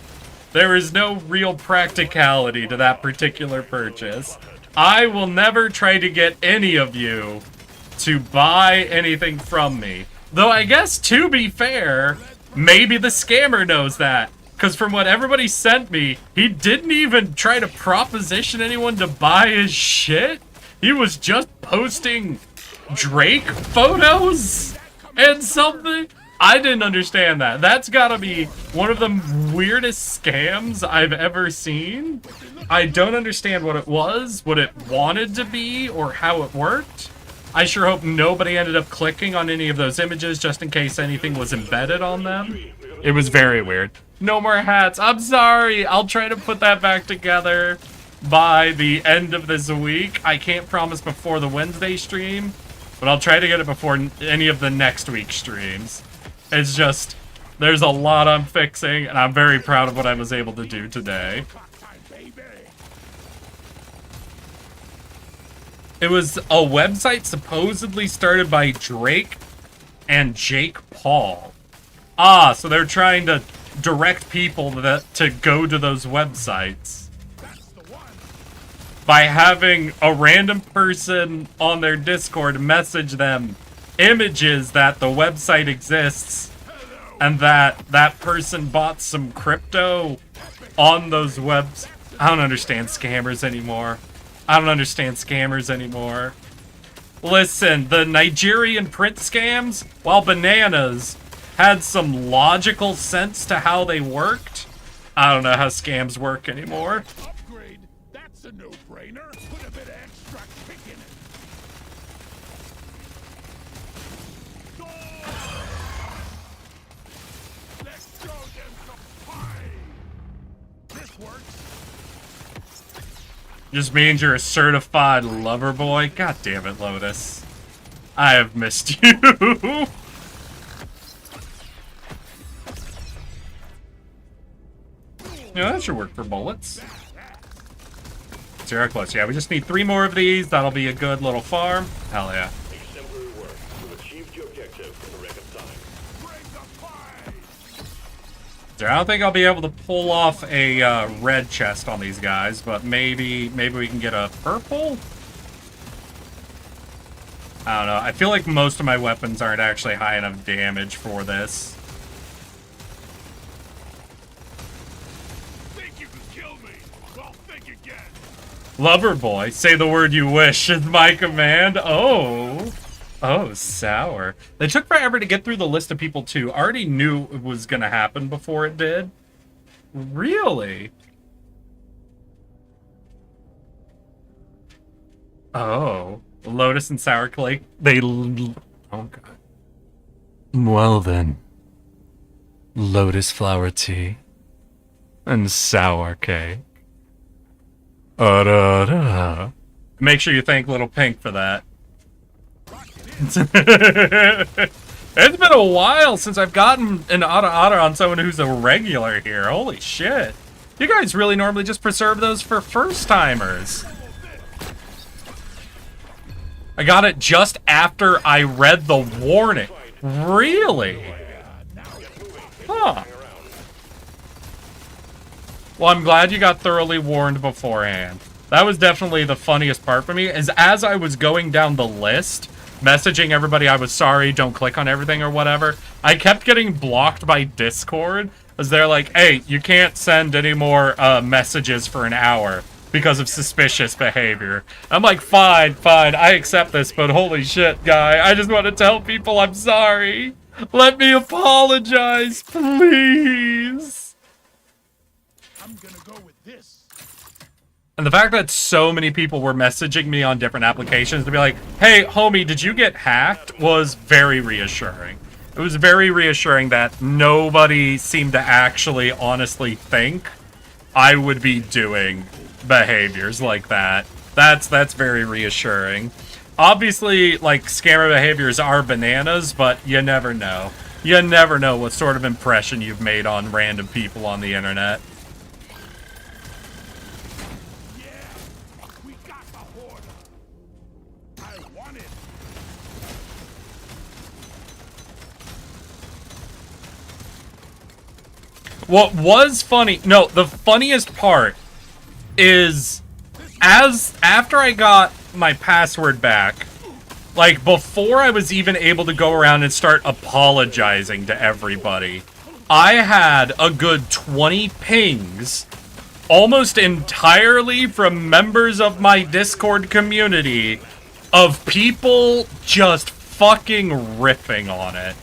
There is no real practicality to that particular purchase. I will never try to get any of you to buy anything from me. Though I guess, to be fair, maybe the scammer knows that. Because from what everybody sent me, he didn't even try to proposition anyone to buy his shit. He was just posting Drake photos and something. I didn't understand that. That's gotta be one of the weirdest scams I've ever seen. I don't understand what it was, what it wanted to be, or how it worked. I sure hope nobody ended up clicking on any of those images just in case anything was embedded on them. It was very weird. No more hats. I'm sorry. I'll try to put that back together by the end of this week. I can't promise before the Wednesday stream, but I'll try to get it before any of the next week's streams. It's just, there's a lot I'm fixing, and I'm very proud of what I was able to do today. It was a website supposedly started by Drake and Jake Paul. Ah, so they're trying to direct people to go to those websites by having a random person on their Discord message them images that the website exists and that that person bought some crypto on those webs. I don't understand scammers anymore. I don't understand scammers anymore. Listen, the Nigerian print scams, while bananas, had some logical sense to how they worked, I don't know how scams work anymore. Upgrade. That's a no-brainer. Put a bit of extra kick in it. Let's show them some pie. This works. Just means you're a certified lover boy. God damn it, Lotus. I have missed you. Yeah, that should work for bullets. Zero close. Yeah, we just need 3 more of these. That'll be a good little farm. Hell yeah. Exemplary work. You achieved your objective in a record time. Bring the pie. I don't think I'll be able to pull off a red chest on these guys, but maybe we can get a purple? I don't know. I feel like most of my weapons aren't actually high enough damage for this. Think you can kill me? Well, think again. Lover boy, say the word you wish is my command. Oh. Oh, sour. They took forever to get through the list of people, too. I already knew it was going to happen before it did. Really? Oh. Lotus and Sour Cake. Oh, God. Well, then. Lotus flower tea. And sour cake. Make sure you thank Little Pink for that. It's been a while since I've gotten an auto on someone who's a regular here. Holy shit. You guys really normally just preserve those for first timers. I got it just after I read the warning. Really? Huh. Well, I'm glad you got thoroughly warned beforehand. That was definitely the funniest part for me, is as I was going down the list, messaging everybody I was sorry, don't click on everything or whatever, I kept getting blocked by Discord, as they're like, hey, you can't send any more messages for an hour because of suspicious behavior. I'm like, fine, I accept this, but holy shit, guy, I just want to tell people I'm sorry. Let me apologize, please. I'm gonna go with this. And the fact that so many people were messaging me on different applications to be like, hey, homie, did you get hacked? Was very reassuring. It was very reassuring that nobody seemed to actually honestly think I would be doing behaviors like that. That's very reassuring. Obviously, like, scammer behaviors are bananas, but you never know. You never know what sort of impression you've made on random people on the internet. We got the hoarder. I want it. What was funny, no, the funniest part is after I got my password back, like before I was even able to go around and start apologizing to everybody, I had a good 20 pings almost entirely from members of my Discord community of people just fucking riffing on it.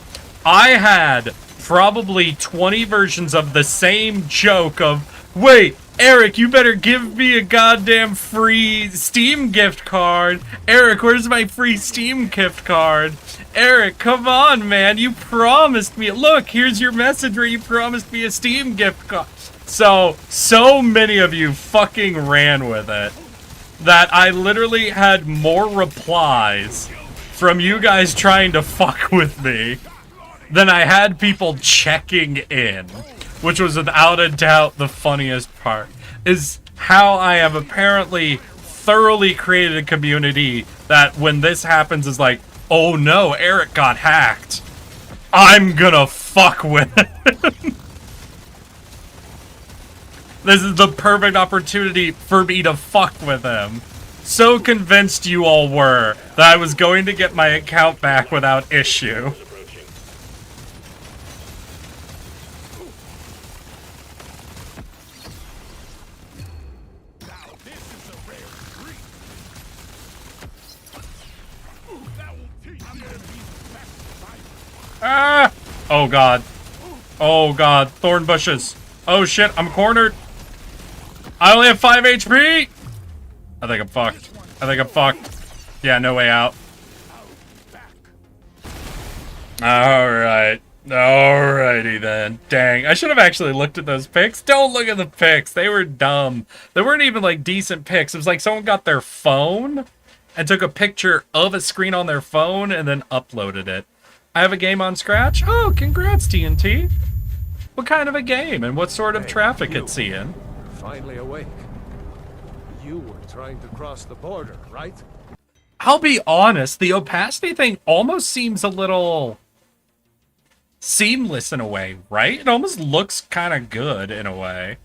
I had probably 20 versions of the same joke of, wait, Eric, you better give me a goddamn free Steam gift card. Eric, where's my free Steam gift card? Eric, come on, man. You promised me. Look, here's your message where you promised me a Steam gift card. So many of you fucking ran with it that I literally had more replies from you guys trying to fuck with me than I had people checking in. Which was without a doubt the funniest part, is how I have apparently thoroughly created a community that when this happens is like, oh no, Eric got hacked. I'm gonna fuck with it. This is the perfect opportunity for me to fuck with him. So convinced you all were that I was going to get my account back without issue. Ah! Oh god. Oh god. Thorn bushes. Oh shit, I'm cornered. I only have 5 HP! I think I'm fucked. I think I'm fucked. Yeah, no way out. Alright. Alrighty then. Dang. I should have actually looked at those pics. Don't look at the pics. They were dumb. They weren't even like decent pics. It was like someone got their phone and took a picture of a screen on their phone and then uploaded it. I have a game on Scratch. Oh, congrats, TNT. What kind of a game and what sort of traffic it's seeing? You're finally awake. You were trying to cross the border, right? I'll be honest, the opacity thing almost seems a little seamless in a way, right? It almost looks kind of good in a way.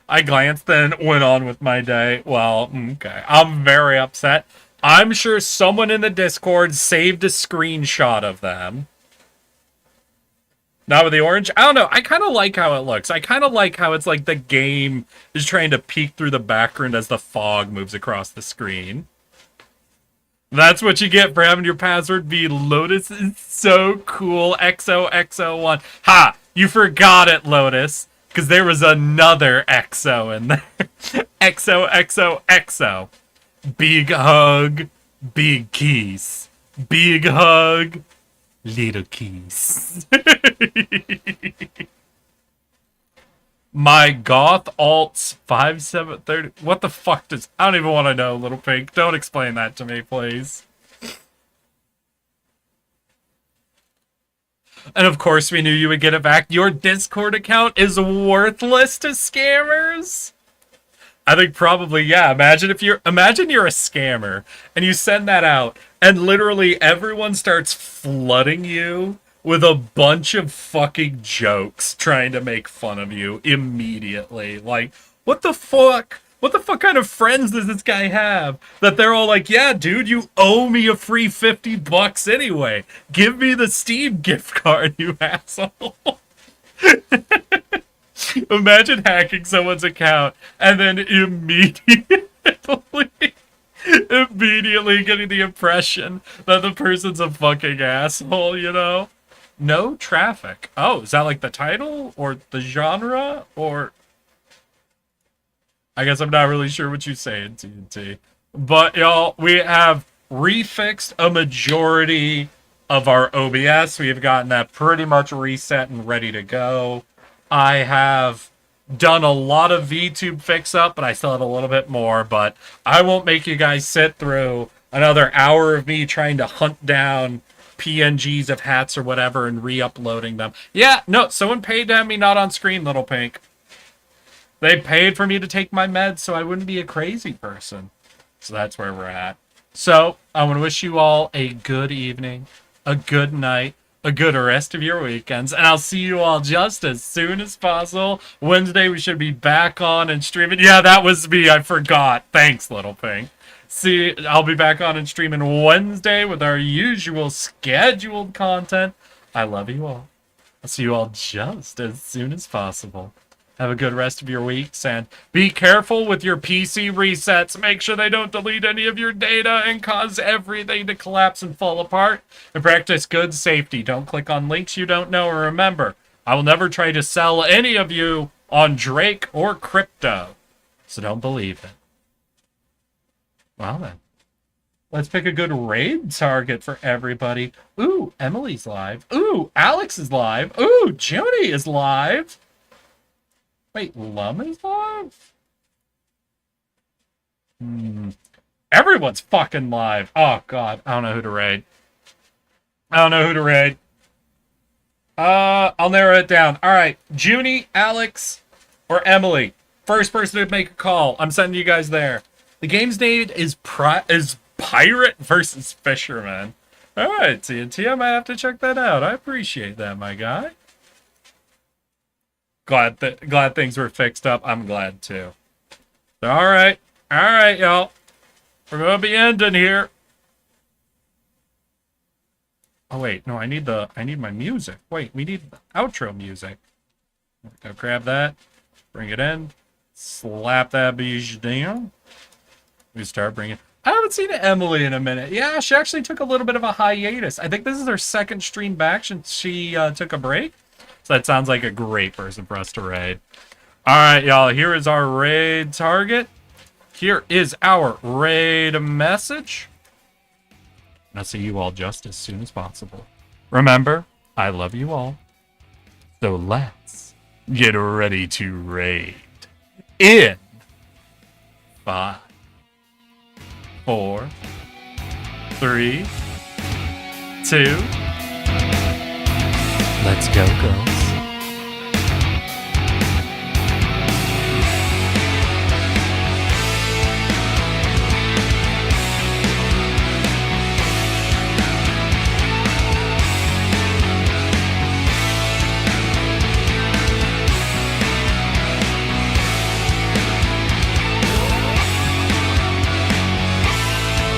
I glanced then went on with my day. Well, okay. I'm very upset. I'm sure someone in the Discord saved a screenshot of them. Now with the orange, I don't know. I kind of like how it looks. I kind of like how it's like the game is trying to peek through the background as the fog moves across the screen. That's what you get for having your password be Lotus. Is so cool. XOXO1. Ha! You forgot it, Lotus. Because there was another XO in there. XOXOXO. Big hug. Big kiss. Big hug. Little kiss. My goth alts 5730. What the fuck does... I don't even want to know, Little Pink. Don't explain that to me, please. And of course we knew you would get it back. Your Discord account is worthless to scammers? I think probably, yeah. Imagine you're a scammer and you send that out and literally everyone starts flooding you with a bunch of fucking jokes trying to make fun of you immediately. Like, what the fuck? What the fuck kind of friends does this guy have? That they're all like, yeah, dude, you owe me a free $50 anyway. Give me the Steam gift card, you asshole. Imagine hacking someone's account and then immediately getting the impression that the person's a fucking asshole, you know? No traffic. Oh, is that like the title or the genre or... I guess I'm not really sure what you're saying, TNT. But, y'all, we have refixed a majority of our OBS. We have gotten that pretty much reset and ready to go. I have done a lot of VTube fix-up, but I still have a little bit more. But I won't make you guys sit through another hour of me trying to hunt down PNGs of hats or whatever and re-uploading them. Yeah, no, someone paid to have me not on screen, Little Pink. They paid for me to take my meds so I wouldn't be a crazy person. So that's where we're at. So, I want to wish you all a good evening, a good night, a good rest of your weekends, and I'll see you all just as soon as possible. Wednesday, we should be back on and streaming. Yeah, that was me. I forgot. Thanks, Little Pink. See, I'll be back on and streaming Wednesday with our usual scheduled content. I love you all. I'll see you all just as soon as possible. Have a good rest of your weeks, and be careful with your PC resets. Make sure they don't delete any of your data and cause everything to collapse and fall apart. And practice good safety. Don't click on links you don't know. And remember, I will never try to sell any of you on Drake or crypto. So don't believe it. Well then, let's pick a good raid target for everybody. Ooh, Emily's live. Ooh, Alex is live. Ooh, Jody is live. Wait, Lum is live? Everyone's fucking live. Oh, God. I don't know who to raid. I'll narrow it down. All right. Junie, Alex, or Emily. First person to make a call. I'm sending you guys there. The game's name is Pirate versus Fisherman. All right, TNT, I might have to check that out. I appreciate that, my guy. Glad things were fixed up. I'm glad too. All right, y'all. We're gonna be ending here. Oh wait, no, I need my music. Wait, we need the outro music. Go grab that, bring it in, slap that beach down. We start bringing. I haven't seen Emily in a minute. Yeah, she actually took a little bit of a hiatus. I think this is her second stream back since she took a break. So that sounds like a great person for us to raid. All right, y'all. Here is our raid target. Here is our raid message. I'll see you all just as soon as possible. Remember, I love you all. So let's get ready to raid in 5, 4, 3, 2. Let's go, girls.